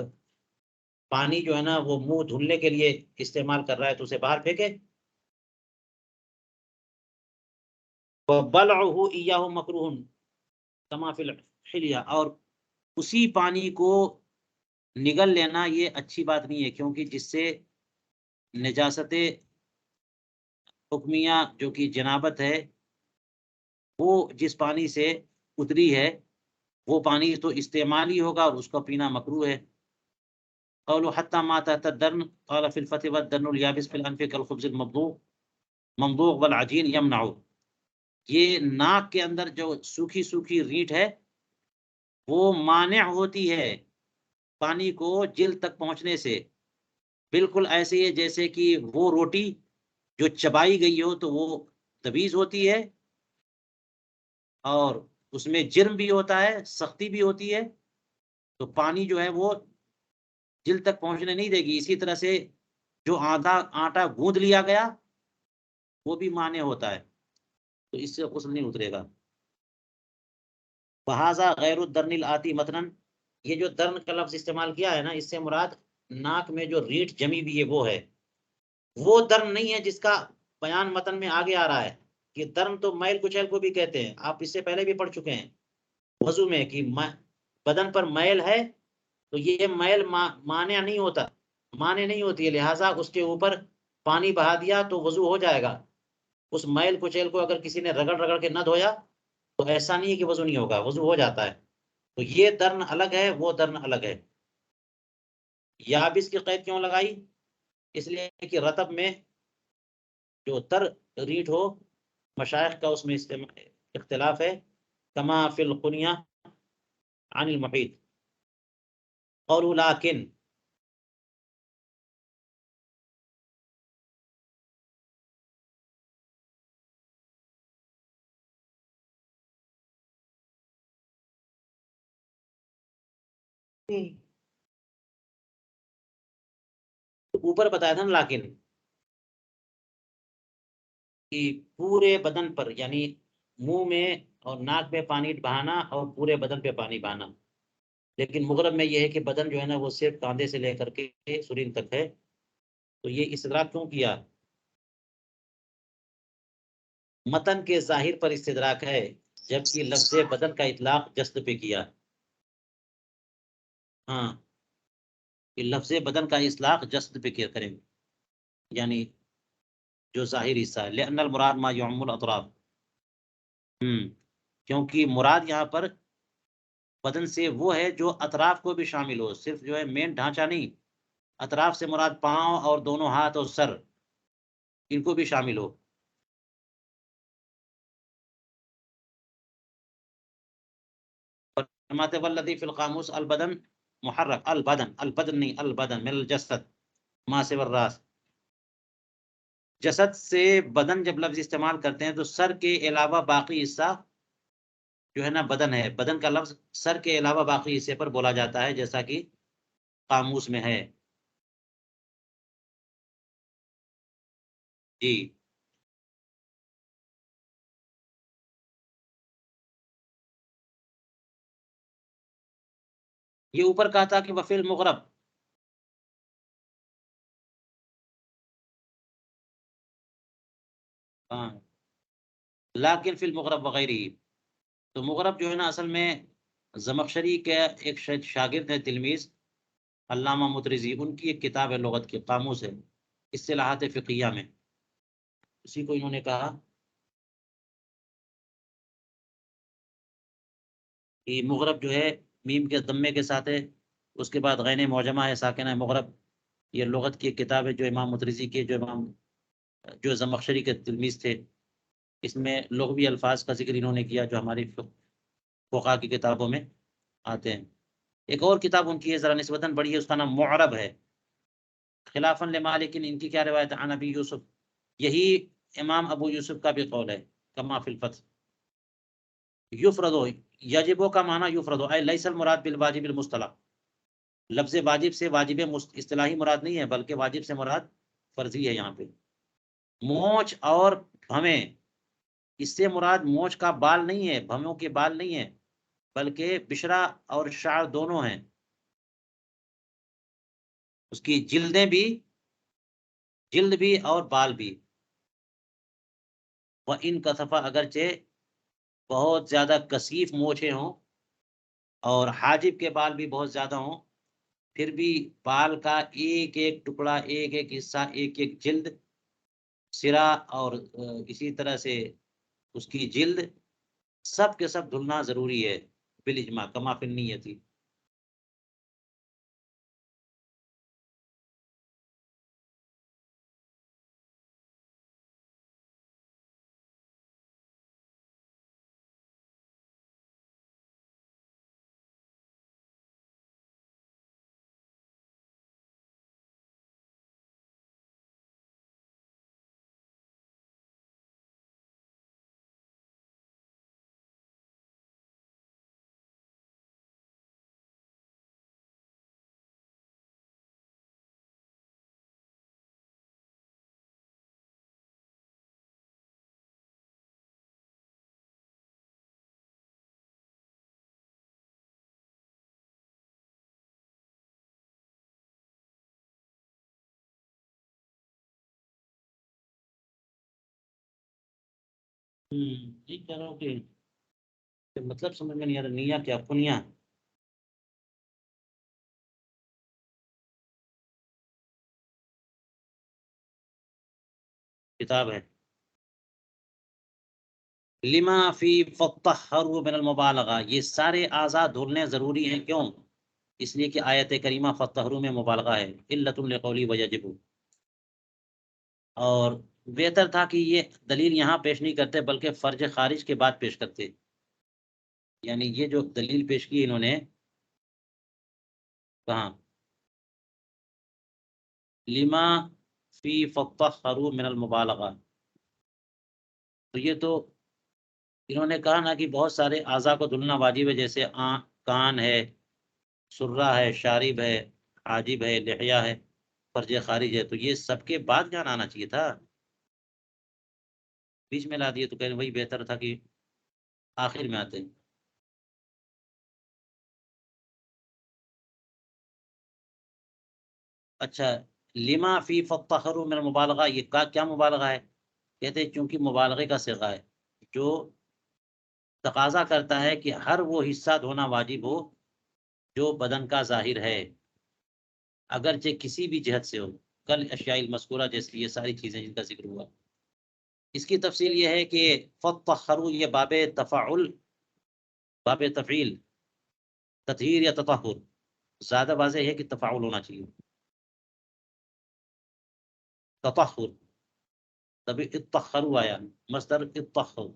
B: پانی جو ہے نا وہ منہ دھلنے کے لیے استعمال کر رہا ہے تو اسے باہر پھینکے. وَبَلْعُهُ إِيَّاهُ مَكْرُوهٌ كَمَا فِي الْحِلْيَةِ، اور اسی پانی کو نگل لینا یہ اچھی بات نہیں ہے، کیونکہ جس سے نجاست حکمیہ جو کہ جنابت ہے وہ جس پانی سے اتری ہے وہ پانی تو استعمال ہی ہوگا اور اس کا پینا مکروہ ہے. قولوا حتى ما تحت الدرن قال في الفتح والدرن اليابس في الانف كالخبز الممضوغ والعجين يمنع، یہ ناک کے اندر جو سوکھی سوکھی ریٹ ہے وہ مانع ہوتی ہے پانی کو جلد تک پہنچنے سے. بالکل ایسے ہی ہے جیسے کہ وہ روٹی جو چبائی گئی ہو تو وہ تمیز ہوتی ہے، اور اس میں جرم بھی ہوتا ہے، سختی بھی ہوتی ہے، تو پانی جو ہے وہ جلد تک پہنچنے نہیں دے گی. اسی طرح سے جو آٹا گوندھ لیا گیا وہ بھی مانع ہوتا ہے، تو اس سے غسل نہیں اترے گا. بہذا غیر الدرن الآتی متنن، یہ جو درن کا لفظ استعمال کیا ہے نا اس سے مراد ناک میں جو ریٹ جمی ہوئی ہے وہ ہے، وہ درن نہیں ہے جس کا بیان متن میں آگے آ رہا ہے کہ درن تو میل کچیل کو بھی کہتے ہیں. آپ اس سے پہلے بھی پڑھ چکے ہیں وضو میں کہ بدن پر میل ہے تو یہ میل مانع نہیں ہوتا، مانع نہیں ہوتی ہے، لہٰذا اس کے اوپر پانی بہا دیا تو وضو ہو جائے گا. اس میل کچیل کو اگر کسی نے رگڑ رگڑ کے نہ دھویا تو ایسا نہیں ہے کہ وضو نہیں ہوگا، وضو ہو جاتا ہے. تو یہ درن الگ ہے، وہ درن الگ ہے. یابس کی قید کیوں لگائی؟ اس لیے کہ رطب میں جو تر ریٹ ہو مشائخ کا اس میں اختلاف ہے. کما فی القنیہ عن المحیط. قولوا لیکن، اوپر بتایا تھا نا لیکن کہ پورے بدن پر یعنی منہ میں اور ناک میں پانی بہانا اور پورے بدن پہ پانی بہانا، لیکن مغرب میں یہ ہے کہ بدن جو ہے نا وہ صرف کاندھے سے لے کر کے سرین تک ہے. تو یہ استدراک کیوں کیا؟ متن کے ظاہر پر استدراک ہے، جبکہ لفظ بدن کا اطلاق جسد پہ کیا. ہاں، کہ لفظ بدن کا اطلاق جسد پہ کیا کریں، یعنی جو ظاہر حصہ ہے. لأن المراد ما يعم الاطراف، کیونکہ مراد یہاں پر بدن سے وہ ہے جو اطراف کو بھی شامل ہو، صرف جو ہے مین ڈھانچہ نہیں. اطراف سے مراد پاؤں اور دونوں ہاتھ اور سر، ان کو بھی شامل ہو. فرماتے والذی فی القاموس البدن محرک، البدن نہیں، البدن من الجسد ما سوى الراس. جسد سے بدن جب لفظ استعمال کرتے ہیں تو سر کے علاوہ باقی حصہ جو ہے نا بدن ہے. بدن کا لفظ سر کے علاوہ باقی حصے پر بولا جاتا ہے جیسا کہ قاموس میں ہے. جی یہ اوپر کہا تھا کہ وفی المغرب، ہاں لیکن فی المغرب وغیرہ، تو مغرب جو ہے نا اصل میں زمخشری کے ایک شاگرد ہے، تلمیذ علامہ مطرزی، ان کی ایک کتاب ہے لغت کی، قاموس ہے اصطلاحات فقہیہ میں، اسی کو انہوں نے کہا کہ مغرب جو ہے میم کے ضمے کے ساتھ ہے، اس کے بعد غین معجمہ ہے ساکنہ ہے مغرب، یہ لغت کی ایک کتاب ہے جو امام مطرزی کے، جو زمخشری کے تلمیذ تھے، اس میں لغوی الفاظ کا ذکر انہوں نے کیا جو ہماری فقہ کی کتابوں میں آتے ہیں۔ ایک اور کتاب ان کی ہے ذرا نسبتاً بڑی ہے، اس کا نام معرب ہے، خلافاً لمالک، ان کی کیا روایت عن ابی یوسف، یہی امام ابو یوسف کا بھی قول ہے، کما فی الفتح، یفرض، یجب کا معنی یفرض اے لیس المراد بالواجب المصطلح، لفظ واجب سے واجب اصطلاحی مراد نہیں ہے، بلکہ واجب سے مراد فرضی ہے یہاں پہ۔ مونچھ اور بھویں، اس سے مراد مونچھ کا بال نہیں ہے، بھووں کے بال نہیں ہے، بلکہ بشرا اور شعر دونوں ہیں، اس کی جلدیں بھی، جلد بھی اور بال بھی، وہ ان کا صفحہ اگرچہ بہت زیادہ کثیف مونچھیں ہوں اور حاجب کے بال بھی بہت زیادہ ہوں، پھر بھی بال کا ایک ایک ٹکڑا، ایک ایک حصہ، ایک ایک جلد، سرا اور اسی طرح سے اس کی جلد، سب کے سب دھلنا ضروری ہے بالاجماع، کما فی النیت۔ جی کہہ رہا ہوں کہ مطلب سمجھ میں نہیں آ رہا، نیا کیا کنیا؟ کتاب ہے لما فی فطہروا من المبالغہ، یہ سارے اعضاء دھلنے ضروری ہیں، کیوں؟ اس لیے کہ آیت کریمہ فطہروا میں مبالغہ ہے، علت لقولی ویجب، اور بہتر تھا کہ یہ دلیل یہاں پیش نہیں کرتے بلکہ فرج خارج کے بعد پیش کرتے، یعنی یہ جو دلیل پیش کی انہوں نے کہاں، لما فی فطہروا من المبالغہ، تو یہ تو انہوں نے کہا نا کہ بہت سارے اعضاء کو دھلنا واجب ہے، جیسے کان ہے، سرہ ہے، شارب ہے، حاجب ہے، لحیہ ہے، فرج خارج ہے، تو یہ سب کے بعد جان آنا چاہیے تھا، بیچ میں لا دیے، تو کہہ رہے وہی بہتر تھا کہ آخر میں آتے۔ اچھا، لما فی فطہروا من المبالغہ، یہ کا کیا مبالغہ ہے؟ کہتے ہیں چونکہ مبالغے کا صیغہ ہے جو تقاضا کرتا ہے کہ ہر وہ حصہ دھونا واجب ہو جو بدن کا ظاہر ہے، اگرچہ کسی بھی جہت سے ہو، کل اشیاء المذکورہ، جیسے یہ ساری چیزیں جن کا ذکر ہوا۔ اس کی تفصیل یہ ہے کہ فطہروا یہ باب تفاعل، باب تفعیل، تطہیر یا تطہر، زیادہ واضح ہے کہ تفاعل ہونا چاہیے، تطہر، تبھی اطہروا آیا، مصدر اطہر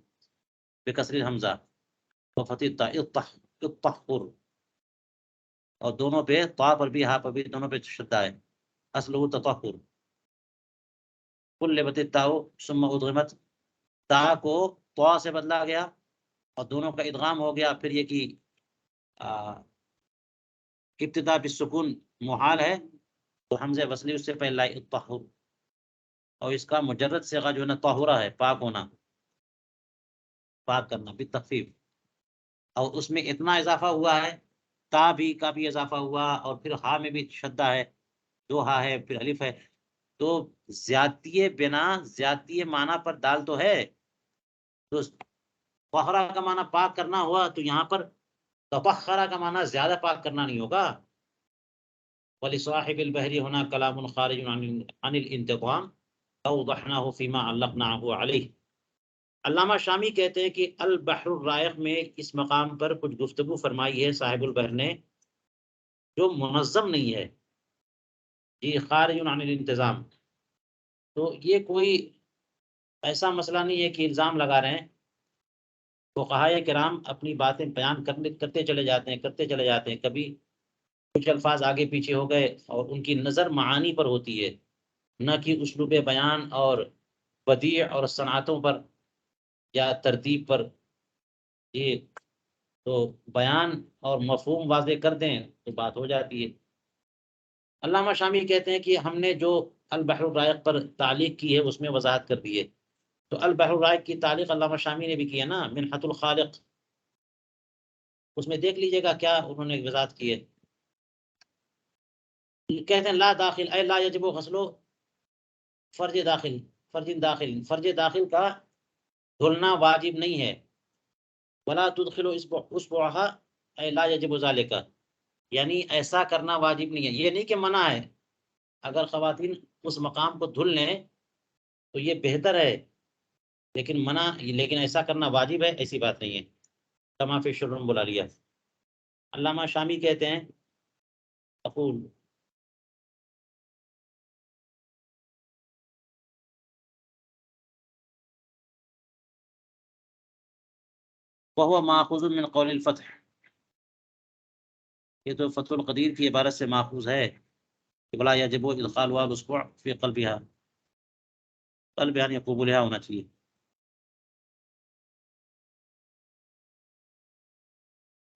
B: بکسر الحمزہ وفتح التاء، اطہر، اور دونوں پہ، طا پر بھی، ہا پر بھی، دونوں پہ شدہ ہے، اصلہ تطہر، قلبت التاء ثم ادغمت، تا کو طا سے بدلا گیا اور دونوں کا ادغام ہو گیا، پھر یہ کہ ابتدا بالسکون محال ہے، تو حمزہ وصلی اس سے پہلا اطہر، اور اس کا مجرد صیغہ جو ہے نا طاہرہ ہے، پاک ہونا، پاک کرنا بالتخفیف، اور اس میں اتنا اضافہ ہوا ہے تا بھی کا بھی اضافہ ہوا، اور پھر ہا میں بھی شدہ ہے، 2 ہا ہے، پھر الف ہے، تو زیادتی بنا زیادتی معنی پر دال تو ہے. تو فخرا کا معنی پاک کرنا ہوا، تو یہاں پر تفخرا کا معنی زیادہ پاک کرنا نہیں ہوگا. وَلِصَاحِبِ الْبَحْرِ هُنَا كَلَامٌ خَارِجٌ عَنِ الْانْتِقَامِ أَوْضَحْنَاهُ فِي مَا عَلَّقْنَاهُ عَلَيْهِ. علامہ شامی کہتے ہیں کہ البحر الرائق میں اس مقام پر کچھ گفتگو فرمائی ہے صاحب البحر نے جو منظم نہیں ہے، جی خارج عن الانتظام. تو یہ کوئی ایسا مسئلہ نہیں ہے کہ الزام لگا رہے ہیں. فقہائے کرام اپنی باتیں بیان کرتے چلے جاتے ہیں، کبھی کچھ الفاظ آگے پیچھے ہو گئے، اور ان کی نظر معانی پر ہوتی ہے، نہ کہ اسلوب بیان اور بدیع اور صنعتوں پر یا ترتیب پر. یہ تو بیان اور مفہوم واضح کر دیں تو بات ہو جاتی ہے. علامہ شامی کہتے ہیں کہ ہم نے جو البحر الرائق پر تعلیق کی ہے اس میں وضاحت کر دی ہے. تو البحر الرائق کی تعلیق علامہ شامی نے بھی کی ہے نا، منحۃ الخالق، اس میں دیکھ لیجئے گا کیا انہوں نے وضاحت کی ہے. کہتے ہیں لا داخل اے لا یجب غسل فرج داخل کا دھلنا واجب نہیں ہے. ولا تدخل اصبعها اے لا یجب ذالک، یعنی ایسا کرنا واجب نہیں ہے. یہ نہیں کہ منع ہے، اگر خواتین اس مقام کو دھل لیں تو یہ بہتر ہے، لیکن ایسا کرنا واجب ہے، ایسی بات نہیں ہے. کما فی الشرح البلالیہ. علامہ شامی کہتے ہیں اقول وهو ماخوذ من قول الفتح، یہ تو فتح القدیر کی عبارت سے ماخوذ ہے کہ بلا یجب ادخال الاسبوع فی قلبها، یعنی قبولها ہونا چاہیے.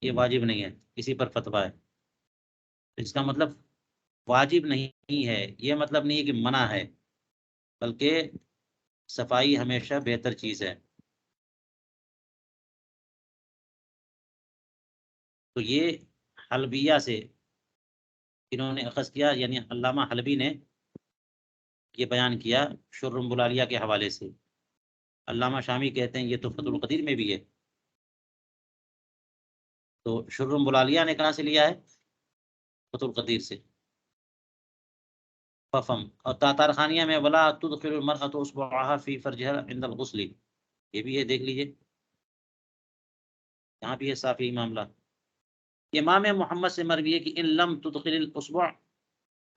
B: یہ واجب نہیں ہے، اسی پر فتویٰ ہے. اس کا مطلب واجب نہیں ہے، یہ مطلب نہیں ہے کہ منع ہے، بلکہ صفائی ہمیشہ بہتر چیز ہے. تو یہ حلبیہ سے انہوں نے اخذ کیا، یعنی علامہ حلبی نے یہ بیان کیا شرم بلالیہ کے حوالے سے. علامہ شامی کہتے ہیں یہ تو فتح القدیر میں بھی ہے. تو شرم بلالیہ نے کہاں سے لیا ہے؟ فتح القدیر سے. ففم اور تاتار خانیہ میں ولا تدخل المرأة اصبعها في فرجها عند الغسل، یہ بھی ہے، دیکھ لیجئے یہاں بھی ہے صافی معاملہ. امام محمد سے مروی ہے کہ ان لم تدخل الاصبع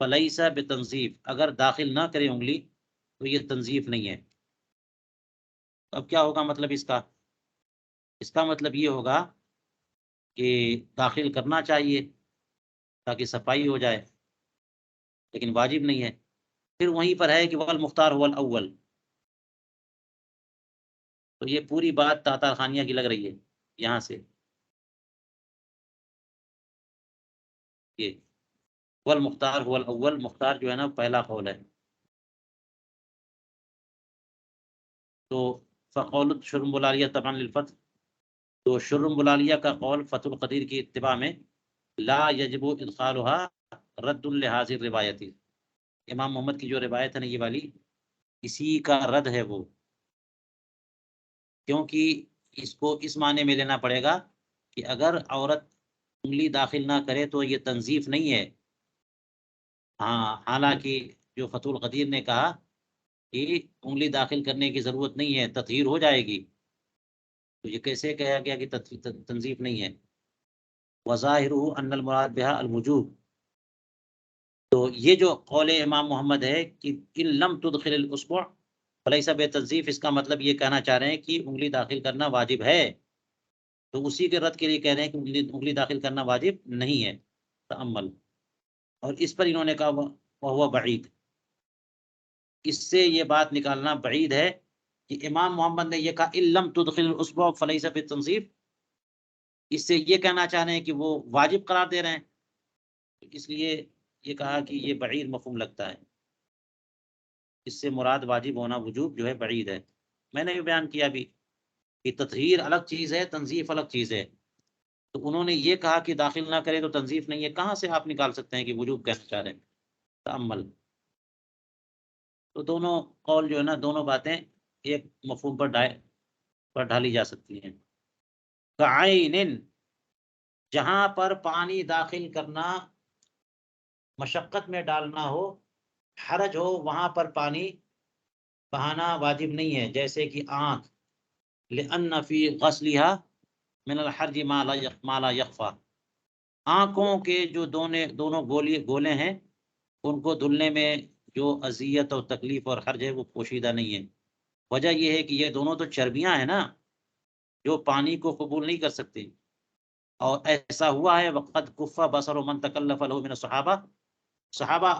B: فلیس بتنظیف، اگر داخل نہ کرے انگلی تو یہ تنظیف نہیں ہے. اب کیا ہوگا مطلب اس کا مطلب یہ ہوگا کہ داخل کرنا چاہیے تاکہ صفائی ہو جائے، لیکن واجب نہیں ہے. پھر وہیں پر ہے کہ والمختار هو الاول، تو یہ پوری بات تاتار خانیہ کی لگ رہی ہے یہاں سے. یہ والمختار هو الاول، مختار جو ہے نا پہلا قول ہے. تو فقول شرم بلالیہ طبعا للفتح، تو شرم بلالیہ کا قول فتح القدیر کی اتباع میں لا یجب ادخالها رد لهذه الروایت، امام محمد کی جو روایت ہے نا یہ والی، اسی کا رد ہے وہ، کیونکہ اس کو اس معنی میں لینا پڑے گا کہ اگر عورت انگلی داخل نہ کرے تو یہ تنظیف نہیں ہے. ہاں، حالانکہ جو فتح القدیر نے کہا کہ انگلی داخل کرنے کی ضرورت نہیں ہے، تطہیر ہو جائے گی، تو یہ کیسے کہا گیا کہ تنظیف نہیں ہے؟ وظاہرہ ان المراد بها الوجوب. تو یہ جو قول امام محمد ہے کہ ان لم تدخل الاصبع فلیس بتنظیف، اس کا مطلب یہ کہنا چاہ رہے ہیں کہ انگلی داخل کرنا واجب ہے. تو اسی کے رد کے لیے کہہ رہے ہیں کہ انگلی داخل کرنا واجب نہیں ہے. تأمل، اور اس پر انہوں نے کہا وہو بعید، اس سے یہ بات نکالنا بعید ہے کہ امام محمد نے یہ کہا ان لم تدخل الاصبع فلیس بتنظیف، اس سے یہ کہنا چاہ رہے ہیں کہ وہ واجب قرار دے رہے ہیں. اس لیے یہ کہا کہ یہ بعید مفہوم لگتا ہے، اس سے مراد واجب ہونا وجوب جو ہے بعید ہے. میں نے بھی بیان کیا بھی کہ تطہیر الگ چیز ہے، تنظیف الگ چیز ہے. تو انہوں نے یہ کہا کہ داخل نہ کرے تو تنظیف نہیں ہے، کہاں سے آپ نکال سکتے ہیں کہ وجوب کہنا چاہ رہے ہیں؟ تأمل. تو دونوں قول جو ہے نا، دونوں باتیں ایک مفہوم پر ڈالی جا سکتی ہیں. کعین، جہاں پر پانی داخل کرنا مشقت میں ڈالنا ہو، حرج ہو، وہاں پر پانی بہانا واجب نہیں ہے، جیسے کہ آنکھ. لأن فی غسلها من الحرج ما لا یخفی، آنکھوں کے جو دونوں گولے ہیں، ان کو دھلنے میں جو اذیت اور تکلیف اور حرج ہے وہ پوشیدہ نہیں ہے. وجہ یہ ہے کہ یہ دونوں تو چربیاں ہیں نا جو پانی کو قبول نہیں کر سکتی. اور ایسا ہوا ہے وقد کف بصر من تکلف له من الصحابہ، صحابہ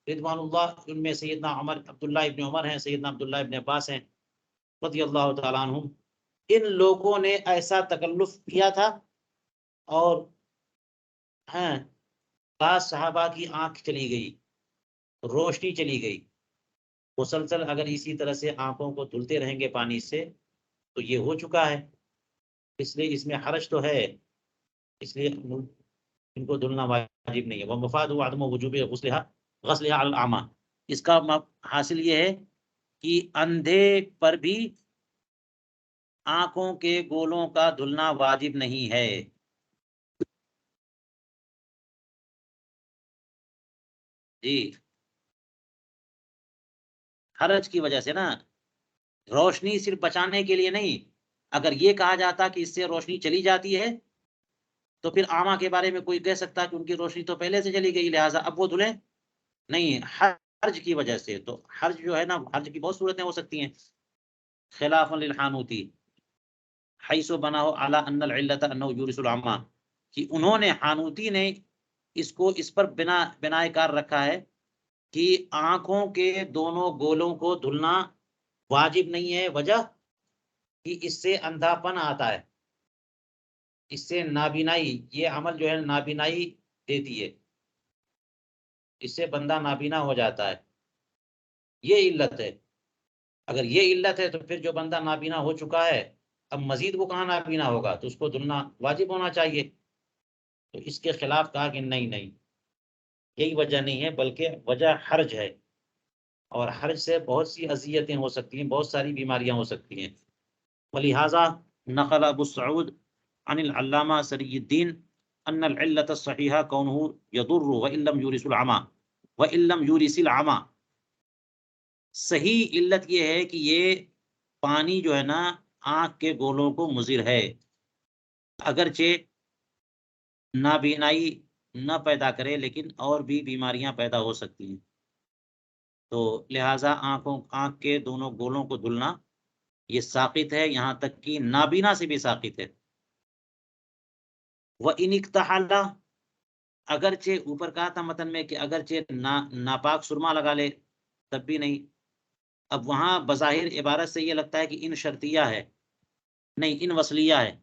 B: رضوان اللہ، ان میں سیدنا عبداللہ ابن عمر ہیں، سیدنا عبداللہ ابن عباس ہیں رضی اللہ تعالیٰ عنہم. ان لوگوں نے ایسا تکلف کیا تھا، اور ہاں بعض صحابہ کی آنکھ چلی گئی، روشنی چلی گئی. مسلسل اگر اسی طرح سے آنکھوں کو دھلتے رہیں گے پانی سے تو یہ ہو چکا ہے، اس لیے اس میں حرج تو ہے، اس لیے ان کو دھلنا واجب نہیں ہے. ومفاد عدم وجوب غسلها علی الاعمى، اس کا حاصل یہ ہے کہ اندھے پر بھی آنکھوں کے گولوں کا دھلنا واجب نہیں ہے. جی حرج کی وجہ سے نا، روشنی صرف بچانے کے لیے نہیں. اگر یہ کہا جاتا کہ اس سے روشنی چلی جاتی ہے تو پھر اعمیٰ کے بارے میں کوئی کہہ سکتا کہ ان کی روشنی تو پہلے سے چلی گئی لہٰذا اب وہ دھلیں. نہیں، حرج کی وجہ سے. تو حرج جو ہے نا، حرج کی بہت صورتیں ہو سکتی ہیں. خلاف للحانوتی حیث بناہ علی ان العلت انه یورث العامہ، کہ انہوں نے، حانوتی نے اس کو اس پر بنا کار رکھا ہے کہ آنکھوں کے دونوں گولوں کو دھلنا واجب نہیں ہے. وجہ کہ اس سے اندھا پن آتا ہے، اس سے نابینائی، یہ عمل جو ہے نابینائی دیتی ہے، اس سے بندہ نابینا ہو جاتا ہے. یہ علت ہے. اگر یہ علت ہے تو پھر جو بندہ نابینا ہو چکا ہے اب مزید وہ کہاں نابینا ہوگا، تو اس کو دھلنا واجب ہونا چاہیے. تو اس کے خلاف کہا کہ نہیں، یہی وجہ نہیں ہے، بلکہ وجہ حرج ہے، اور حرج سے بہت سی اذیتیں ہو سکتی ہیں، بہت ساری بیماریاں ہو سکتی ہیں. ولہذا نقل ابو السعود عن العلامہ سری الدین ان العلت الصحیحہ کونہ یضر وان لم یورث العمى وان لم یورث العمى، صحیح علت یہ ہے کہ یہ پانی جو ہے نا آنکھ کے گولوں کو مضر ہے، اگرچہ نابینائی نہ پیدا کرے لیکن اور بھی بیماریاں پیدا ہو سکتی ہیں. تو لہٰذا آنکھ کے دونوں گولوں کو دھلنا یہ ساقط ہے، یہاں تک کہ نابینا سے بھی ساقط ہے. وَإِنِ اكْتَحَلَ، اگرچہ اوپر کہا تھا متن میں کہ اگرچہ ناپاک سرما لگا لے تب بھی نہیں. اب وہاں بظاہر عبارت سے یہ لگتا ہے کہ ان شرطیہ ہے، نہیں، ان وصلیہ ہے.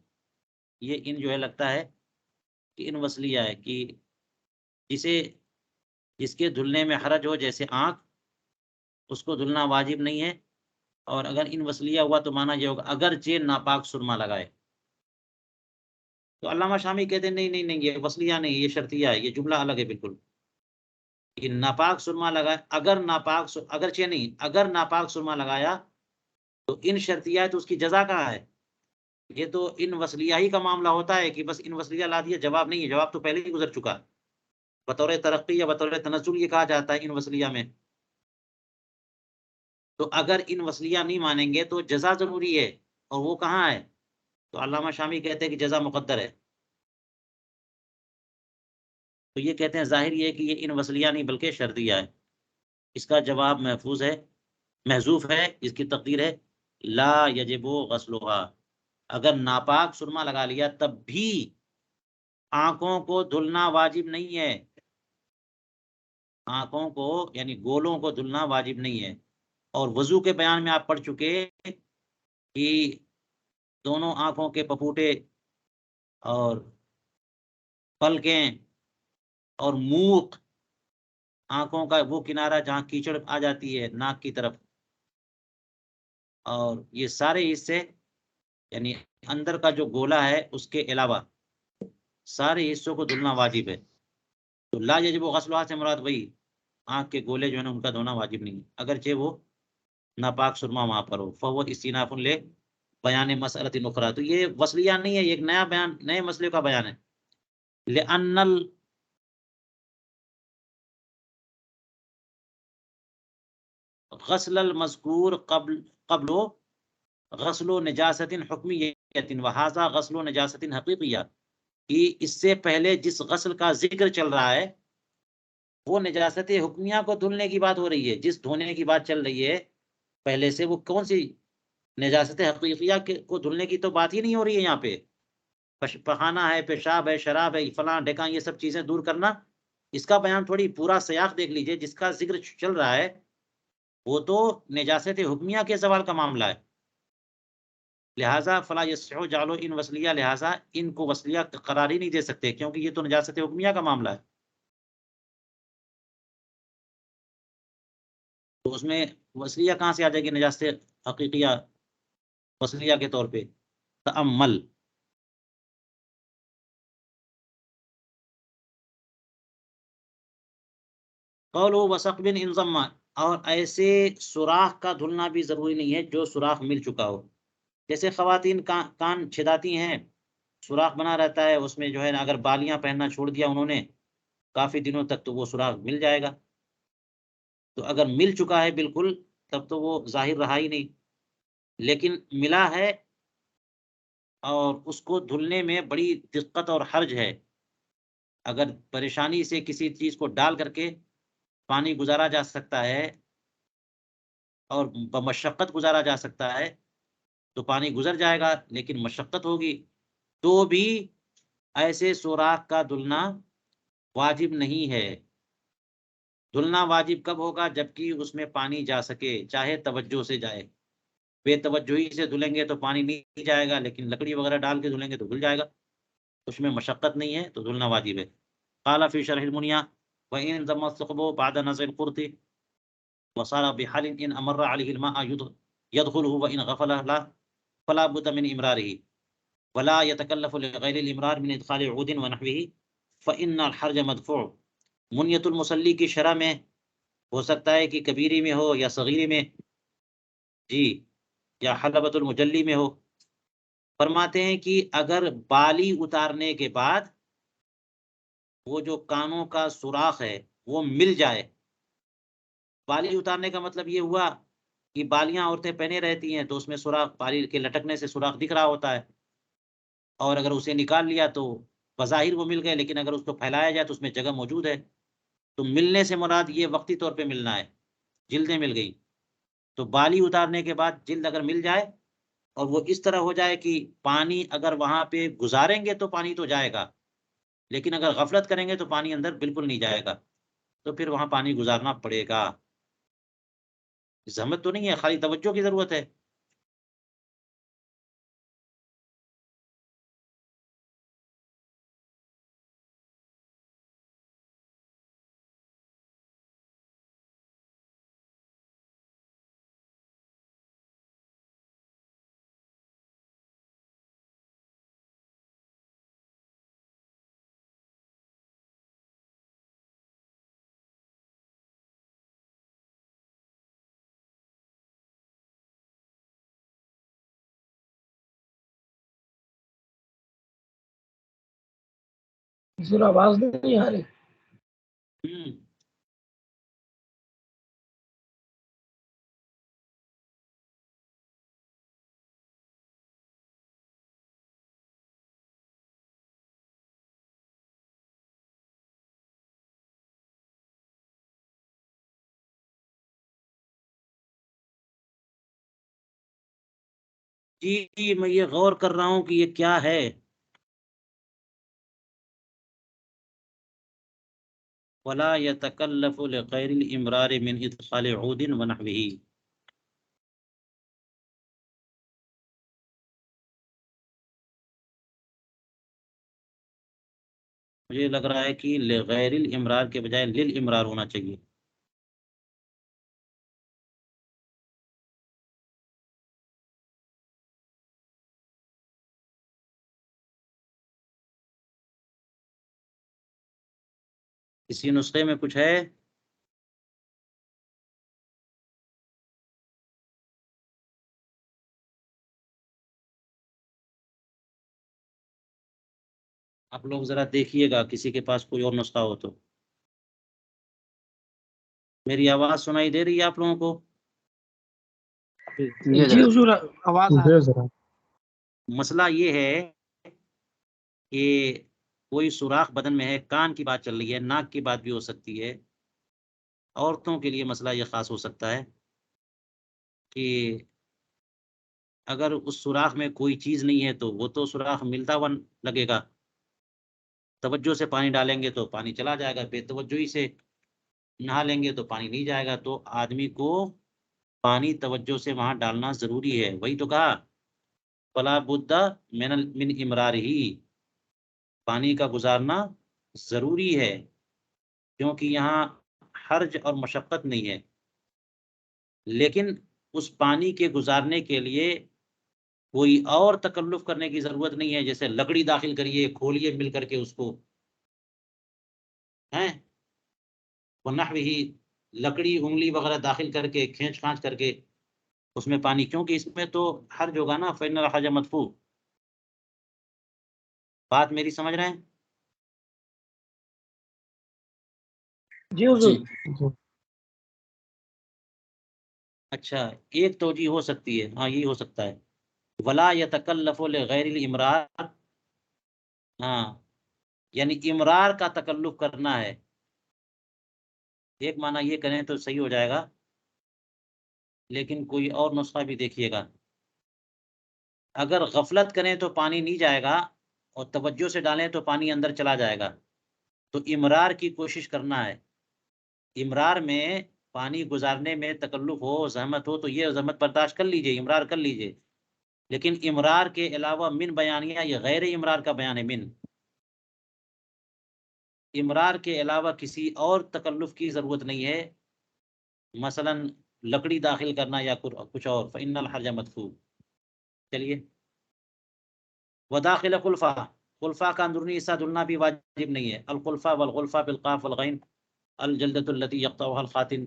B: یہ ان جو ہے لگتا ہے کہ ان وصلیہ ہے، کہ جس کے دھلنے میں حرج ہو جیسے آنکھ، اس کو دھلنا واجب نہیں ہے. اور اگر ان وصلیہ ہوا تو مانا یہ ہوگا اگرچہ ناپاک سرما لگائے. تو علامہ شامی کہتے ہیں نہیں، یہ وصلیہ نہیں، یہ شرطیہ ہے، یہ جملہ الگ ہے بالکل. کہ ناپاک سرما لگائے، اگرچہ نہیں، اگر ناپاک سرما لگایا تو ان شرطیہ ہے، تو اس کی جزا کہاں ہے؟ یہ تو ان وصلیہ ہی کا معاملہ ہوتا ہے کہ بس ان وصلیہ لا دیا، جواب نہیں ہے، جواب تو پہلے ہی گزر چکا. بطور ترقی یا بطور تنزل یہ کہا جاتا ہے ان وصلیہ میں. تو اگر ان وصلیہ نہیں مانیں گے تو جزا ضروری ہے، اور وہ کہاں ہے؟ تو علامہ شامی کہتے ہیں کہ جزا مقدر ہے. تو یہ کہتے ہیں ظاہر یہ ہے کہ یہ ان وصلیہ نہیں بلکہ شرطیہ ہے. اس کا جواب محذوف ہے، اس کی تقدیر ہے لا یجب غسلها، اگر ناپاک سرما لگا لیا تب بھی آنکھوں کو دھلنا واجب نہیں ہے، آنکھوں کو یعنی گولوں کو دھلنا واجب نہیں ہے. اور وضو کے بیان میں آپ پڑھ چکے کہ دونوں آنکھوں کے پپوٹے اور پلکیں اور منہ، آنکھوں کا وہ کنارہ جہاں کیچڑ آ جاتی ہے ناک کی طرف، اور یہ سارے حصے یعنی اندر کا جو گولا ہے اس کے علاوہ سارے حصوں کو دھلنا واجب ہے. تو لا یجب غسلها سے مراد وہی آنکھ کے گولے جو ہے نا ان کا دھونا واجب نہیں ہے، اگرچہ وہ ناپاک سرما وہاں پر ہو. فهو استئناف لے بیان مسئلۃ اخرى. تو یہ وصلیہ نہیں ہے، یہ ایک نیا بیان، نئے مسئلے کا بیان ہے. لأن غسل المذکور قبل غسل نجاست حکمیت وہذا غسل نجاست حقیقیہ، کہ اس سے پہلے جس غسل کا ذکر چل رہا ہے وہ نجاست حکمیہ کو دھلنے کی بات ہو رہی ہے. جس دھونے کی بات چل رہی ہے پہلے سے وہ کون سی نجاست حقیقیہ کو دھلنے کی تو بات ہی نہیں ہو رہی ہے. یہاں پہ پخانہ ہے، پیشاب ہے، شراب ہے، فلاں ڈھکاں، یہ سب چیزیں دور کرنا، اس کا بیان تھوڑی پورا سیاق دیکھ لیجئے. جس کا ذکر چل رہا ہے وہ تو نجاست حکمیہ کے زوال کا معاملہ ہے. لہٰذا فلا یصح جعل ان وصلیہ، لہٰذا ان کو وصلیہ قرار ہی نہیں دے سکتے کیونکہ یہ تو نجاست حکمیہ کا معاملہ ہے. تو اس میں وصلیہ کہاں سے آ جائے گی نجاست حقیقیہ وصلیہ کے طور پہ؟ تأمل. قولوا وثقب ان ضم، اور ایسے سوراخ کا دھلنا بھی ضروری نہیں ہے جو سوراخ مل چکا ہو. جیسے خواتین کان چھداتی ہیں، سوراخ بنا رہتا ہے اس میں جو ہے نا، اگر بالیاں پہننا چھوڑ دیا انہوں نے کافی دنوں تک تو وہ سوراخ مل جائے گا. تو اگر مل چکا ہے بالکل تب تو وہ ظاہر رہا ہی نہیں، لیکن ملا ہے اور اس کو دھلنے میں بڑی دقت اور حرج ہے. اگر پریشانی سے کسی چیز کو ڈال کر کے پانی گزارا جا سکتا ہے اور بمشقت گزارا جا سکتا ہے تو پانی گزر جائے گا، لیکن مشقت ہوگی تو بھی ایسے سوراخ کا دھلنا واجب نہیں ہے. دھلنا واجب کب ہوگا؟ جبکہ اس میں پانی جا سکے، چاہے توجہ سے جائے. بے توجہی سے دھلیں گے تو پانی نہیں جائے گا، لیکن لکڑی وغیرہ ڈال کے دھلیں گے تو دھل جائے گا. اس میں مشقت نہیں ہے تو دھلنا واجب ہے. قال فی شرح المنیہ وإن ضم الثقب بعد نزع القرط وصار بحال إن أمر عليه الماء يدخله وإن غفل له فلا بد من إمراره ولا يتكلف لغير الإمرار من إدخال عود ونحوه فإن الحرج مدفوع. منیت المصلی کی شرح میں ہو سکتا ہے کہ کبیری میں ہو یا صغیری میں، جی، یا حلبۃ المجلی میں ہو. فرماتے ہیں کہ اگر بالی اتارنے کے بعد وہ جو کانوں کا سوراخ ہے وہ مل جائے، بالی اتارنے کا مطلب یہ ہوا کہ بالیاں عورتیں پہنے رہتی ہیں تو اس میں سوراخ، بالی کے لٹکنے سے سوراخ دکھ رہا ہوتا ہے، اور اگر اسے نکال لیا تو بظاہر وہ مل گئے، لیکن اگر اس کو پھیلایا جائے تو اس میں جگہ موجود ہے. تو ملنے سے مراد یہ وقتی طور پہ ملنا ہے، جلدیں مل گئی. تو بالی اتارنے کے بعد جلد اگر مل جائے اور وہ اس طرح ہو جائے کہ پانی اگر وہاں پہ گزاریں گے تو پانی تو جائے گا، لیکن اگر غفلت کریں گے تو پانی اندر بالکل نہیں جائے گا، تو پھر وہاں پانی گزارنا پڑے گا. زحمت تو نہیں ہے، خالی توجہ کی ضرورت ہے.
D: سر آواز نہیں آ رہی.
B: ہوں جی، میں یہ غور کر رہا ہوں کہ یہ کیا ہے. ولا يتكلف لغير الامرار من ادخال عود ونحوه. مجھے لگ رہا ہے کہ لغیر الامرار کے بجائے للامرار ہونا چاہیے. کسی نسخے میں کچھ ہے؟ آپ لوگ ذرا دیکھیے گا کسی کے پاس کوئی اور نسخہ ہو تو. میری آواز سنائی دے رہی ہے آپ لوگوں کو؟
D: جی حضور آواز آ رہی ہے.
B: مسئلہ یہ ہے کہ کوئی سوراخ بدن میں ہے، کان کی بات چل رہی ہے، ناک کی بات بھی ہو سکتی ہے. عورتوں کے لیے مسئلہ یہ خاص ہو سکتا ہے کہ اگر اس سوراخ میں کوئی چیز نہیں ہے تو وہ تو سوراخ ملتا ہوا لگے گا. توجہ سے پانی ڈالیں گے تو پانی چلا جائے گا، بے توجہی سے نہا لیں گے تو پانی نہیں جائے گا. تو آدمی کو پانی توجہ سے وہاں ڈالنا ضروری ہے. وہی تو کہا فلا بد من امرار ہی، پانی کا گزارنا ضروری ہے، کیونکہ یہاں حرج اور مشقت نہیں ہے. لیکن اس پانی کے گزارنے کے لیے کوئی اور تکلف کرنے کی ضرورت نہیں ہے، جیسے لکڑی داخل کریے، کھولیے مل کر کے اس کو، ہیں ونحوہ، لکڑی انگلی وغیرہ داخل کر کے کھینچ کھانچ کر کے اس میں پانی، کیونکہ اس میں تو حرج ہوگا نا، فإن الحرج مدفوع. بات میری سمجھ رہے ہیں؟
D: جی حضور.
B: اچھا، ایک توجہ ہو سکتی ہے، ہاں یہی ہو سکتا ہے، ولا یتکلف لغیر الامرار، ہاں یعنی امرار کا تکلف کرنا ہے. ایک معنی یہ کریں تو صحیح ہو جائے گا، لیکن کوئی اور نسخہ بھی دیکھیے گا. اگر غفلت کریں تو پانی نہیں جائے گا، اور توجہ سے ڈالیں تو پانی اندر چلا جائے گا. تو امرار کی کوشش کرنا ہے. امرار میں پانی گزارنے میں تکلف ہو، زحمت ہو، تو یہ زحمت برداشت کر لیجئے، امرار کر لیجئے. لیکن امرار کے علاوہ من بیانیہ، یہ غیر امرار کا بیان ہے. من، امرار کے علاوہ کسی اور تکلف کی ضرورت نہیں ہے، مثلا لکڑی داخل کرنا یا کچھ اور. فإن الحرج مدفوع. چلیے، وداخل خلفہ، خلفہ کا اندرونی حصہ دھلنا بھی واجب نہیں ہے. الخلفہ والغلفہ بالقاف والغین، الجلدۃ التي يقطعها الخاتن،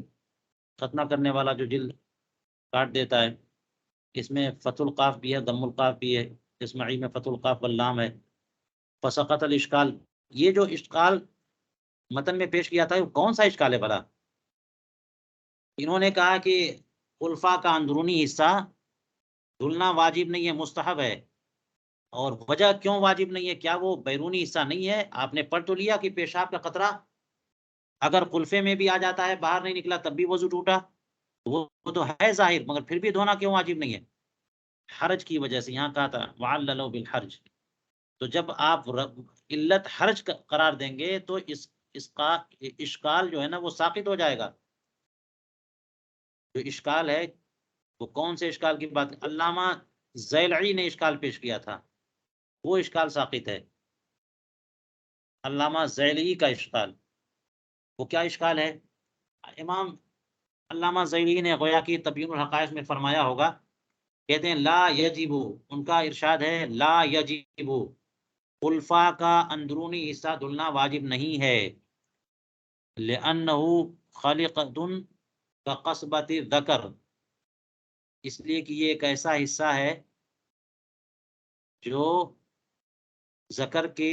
B: ختنہ کرنے والا جو جلد کاٹ دیتا ہے. اس میں فتح القاف بھی ہے، ضم القاف بھی ہے. اسمعی میں فتح القاف واللام ہے. فسقط الاشکال، یہ جو اشکال متن میں پیش کیا تھا وہ کون سا اشکال ہے بھلا؟ انہوں نے کہا کہ خلفہ کا اندرونی حصہ دھلنا واجب نہیں ہے، مستحب ہے. اور وجہ کیوں واجب نہیں ہے؟ کیا وہ بیرونی حصہ نہیں ہے؟ آپ نے پڑھ تو لیا کہ پیشاب کا قطرہ اگر خلفے میں بھی آ جاتا ہے، باہر نہیں نکلا تب بھی وضو ٹوٹا، وہ تو ہے ظاہر، مگر پھر بھی دھونا کیوں واجب نہیں ہے؟ حرج کی وجہ سے. یہاں کہا تھا وعللوا بالحرج. تو جب آپ علت حرج قرار دیں گے تو اس کا اشکال جو ہے نا وہ ساقط ہو جائے گا. جو اشکال ہے وہ کون سے اشکال کی بات؟ علامہ ذیلعی نے اشکال پیش کیا تھا، وہ اشکال ساقط ہے. علامہ ذیلعی کا اشکال، وہ کیا اشکال ہے؟ امام علامہ ذیلعی نے گویا کہ تبیین الحقائق میں فرمایا ہوگا، کہتے ہیں لا یجب، ان کا ارشاد ہے لا یجب، خلفا کا اندرونی حصہ دھلنا واجب نہیں ہے. لأنہ خلقۃ کقصبۃ الذکر، اس لیے کہ یہ ایک ایسا حصہ ہے جو ذکر کے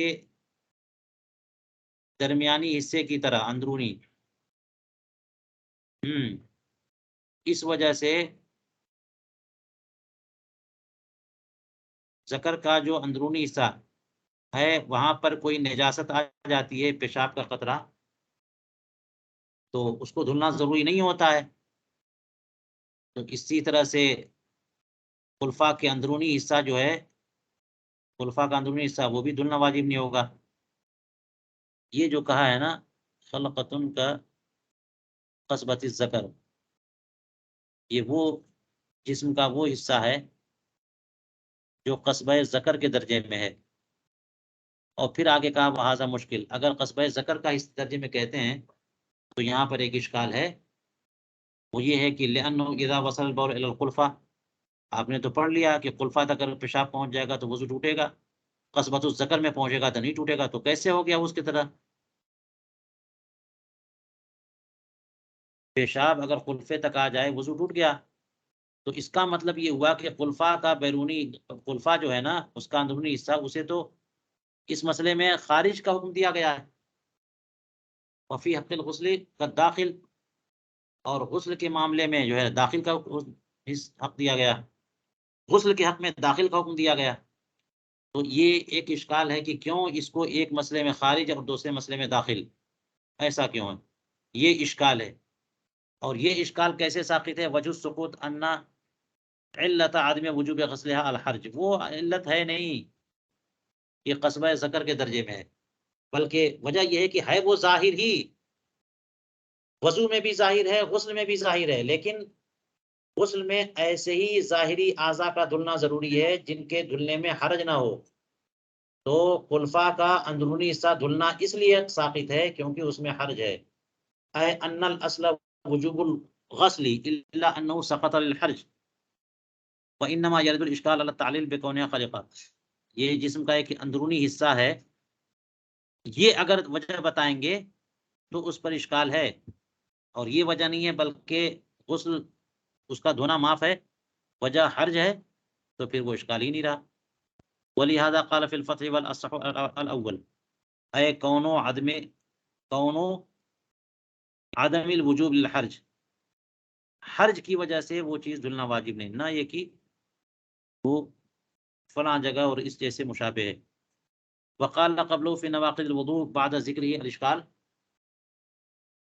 B: درمیانی حصے کی طرح اندرونی. اس وجہ سے ذکر کا جو اندرونی حصہ ہے وہاں پر کوئی نجاست آ جاتی ہے، پیشاب کا قطرہ، تو اس کو دھلنا ضروری نہیں ہوتا ہے. تو اسی طرح سے خلفا کے اندرونی حصہ جو ہے، خلفا کا اندرونی حصہ وہ بھی دھلنا واجب نہیں ہوگا. یہ جو کہا ہے نا خلقتن کا قصبۃ الذکر، یہ وہ جسم کا وہ حصہ ہے جو قصبہ ذکر کے درجے میں ہے. اور پھر آگے کہا وہذا مشکل، اگر قصبہ ذکر کا اس درجے میں کہتے ہیں تو یہاں پر ایک اشکال ہے، وہ یہ ہے کہ لأنہ اذا وصل البول الى الخلفہ، آپ نے تو پڑھ لیا کہ خلفہ تک اگر پیشاب پہنچ جائے گا تو وضو ٹوٹے گا، قصبۃ الذکر میں پہنچے گا تو نہیں ٹوٹے گا. تو کیسے ہو گیا اس کی طرح؟ پیشاب اگر خلفے تک آ جائے وضو ٹوٹ گیا، تو اس کا مطلب یہ ہوا کہ خلفا کا بیرونی خلفا جو ہے نا اس کا اندرونی حصہ، اسے تو اس مسئلے میں خارج کا حکم دیا گیا ہے. وفی حق الغسل کا داخل، اور غسل کے معاملے میں جو ہے داخل کا حق دیا گیا، غسل کے حق میں داخل کا حکم دیا گیا. تو یہ ایک اشکال ہے کہ کیوں اس کو ایک مسئلے میں خارج اور دوسرے مسئلے میں داخل، ایسا کیوں ہے؟ یہ اشکال ہے. اور یہ اشکال کیسے ساقط ہے؟ وجہ سقوط ان علت عدم وجوب غسلها الحرج، وہ علت ہے نہیں، یہ قصبہ ذکر کے درجے میں ہے، بلکہ وجہ یہ ہے کہ ہے وہ ظاہر ہی، وضو میں بھی ظاہر ہے، غسل میں بھی ظاہر ہے، لیکن غسل میں ایسے ہی ظاہری اعضاء کا دھلنا ضروری ہے جن کے دھلنے میں حرج نہ ہو. تو خلفا کا اندرونی حصہ دھلنا اس لیے ساقط ہے کیونکہ اس میں حرج ہے. اے ان الاصل وجوب الغسل الا انه سقط للحرج وانما يرد الاشكال على التعليل بكونها خلقه. یہ جسم کا ایک اندرونی حصہ ہے، یہ اگر وجہ بتائیں گے تو اس پر اشکال ہے، اور یہ وجہ نہیں ہے بلکہ غسل اس کا دھونا معاف ہے، وجہ حرج ہے، تو پھر وہ اشکال ہی نہیں رہا. ولہذا قال فی الفتح والاصح الاول اے کونو عدم الوجوب للحرج، حرج کی وجہ سے وہ چیز دھلنا واجب نہیں، نہ یہ کہ وہ فلاں جگہ اور اس جیسے مشابہ ہے. وقال قبله في نواقض الوضوء بعد ذکره الاشکال،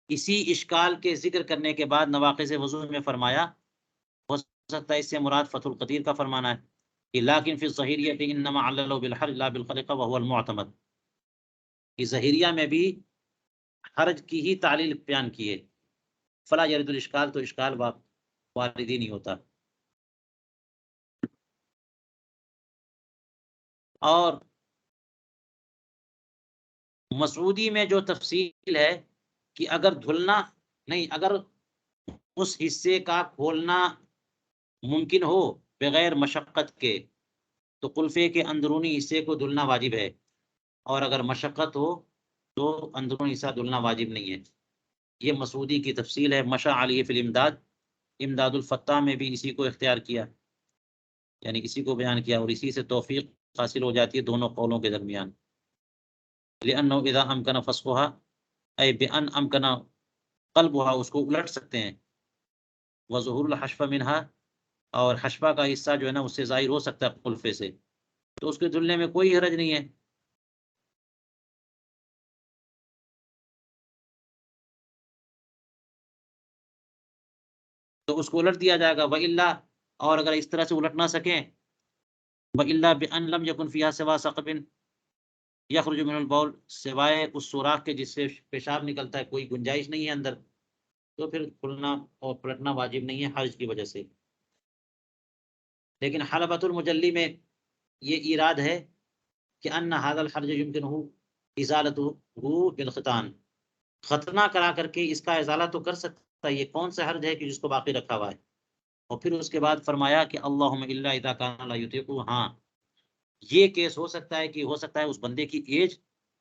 B: اسی اشکال کے ذکر کرنے کے بعد نواقض وضو میں فرمایا، ہو سکتا ہے اس سے مراد فتح القدیر کا فرمانا ہے کہ لیکن فی الظاہریہ انما عللوا بالحرج لا بالخلقہ وهو المعتمد، کہ ظاہریہ میں بھی حرج کی ہی تعلیل بیان کی ہے. فلا یرد الاشکال، تو اشکال وارد ہی نہیں ہوتا. اور مسعودی میں جو تفصیل ہے کہ اگر دھلنا نہیں، اگر اس حصے کا کھولنا ممکن ہو بغیر مشقت کے تو خلفے کے اندرونی حصے کو دھلنا واجب ہے، اور اگر مشقت ہو تو اندرونی حصہ دھلنا واجب نہیں ہے. یہ مسعودی کی تفصیل ہے. مشا علیہ فی الامداد، امداد الفتح میں بھی اسی کو اختیار کیا، یعنی اسی کو بیان کیا، اور اسی سے توفیق حاصل ہو جاتی ہے دونوں قولوں کے درمیان. لأنه اذا امکن فسخها اے بان امکن قلبها، اس کو الٹ سکتے ہیں، وظہور الحشفہ منها، اور حشفہ کا حصہ جو ہے نا اس سے ظاہر ہو سکتا ہے خلفے سے، تو اس کے دھلنے میں کوئی حرج نہیں ہے. تو اس کو الٹ دیا جائے گا. وَإِلَّا، اور اگر اس طرح سے الٹ نہ سکیں، وَإِلَّا بِأَن لَمْ يَكُنْ فِيهَا سِوَى ثَقْبٍ يَخْرُجُ مِنْ الْبَوْلِ، سوائے اس سوراخ کے جس سے پیشاب نکلتا ہے کوئی گنجائش نہیں ہے اندر، تو پھر کھلنا اور پلٹنا واجب نہیں ہے حرج کی وجہ سے. لیکن حلبۃ المجلی میں یہ ایراد ہے کہ ان هذا الحرج يمكنه ازالته بالختان، ختنہ کرا کر کے اس کا ازالہ تو کر سکتا ہے. یہ کون سا حرج ہے کہ جس کو باقی رکھا ہوا ہے؟ اور پھر اس کے بعد فرمایا کہ اللہم الا اذا کان لا یطیق، ہاں یہ کیس ہو سکتا ہے کہ ہو سکتا ہے اس بندے کی ایج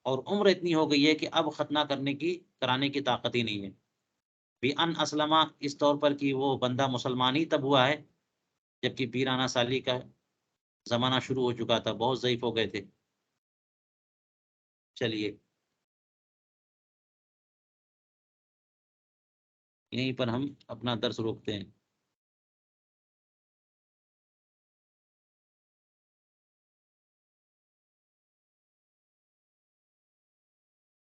B: اور عمر اتنی ہو گئی ہے کہ اب ختنہ کرانے کی طاقت ہی نہیں ہے. بھی ان اسلمہ، اس طور پر کہ وہ بندہ مسلمان ہی تب ہوا ہے جبکہ پیرانہ سالی کا زمانہ شروع ہو چکا تھا، بہت ضعیف ہو گئے تھے. چلیے یہیں پر ہم اپنا درس روکتے ہیں.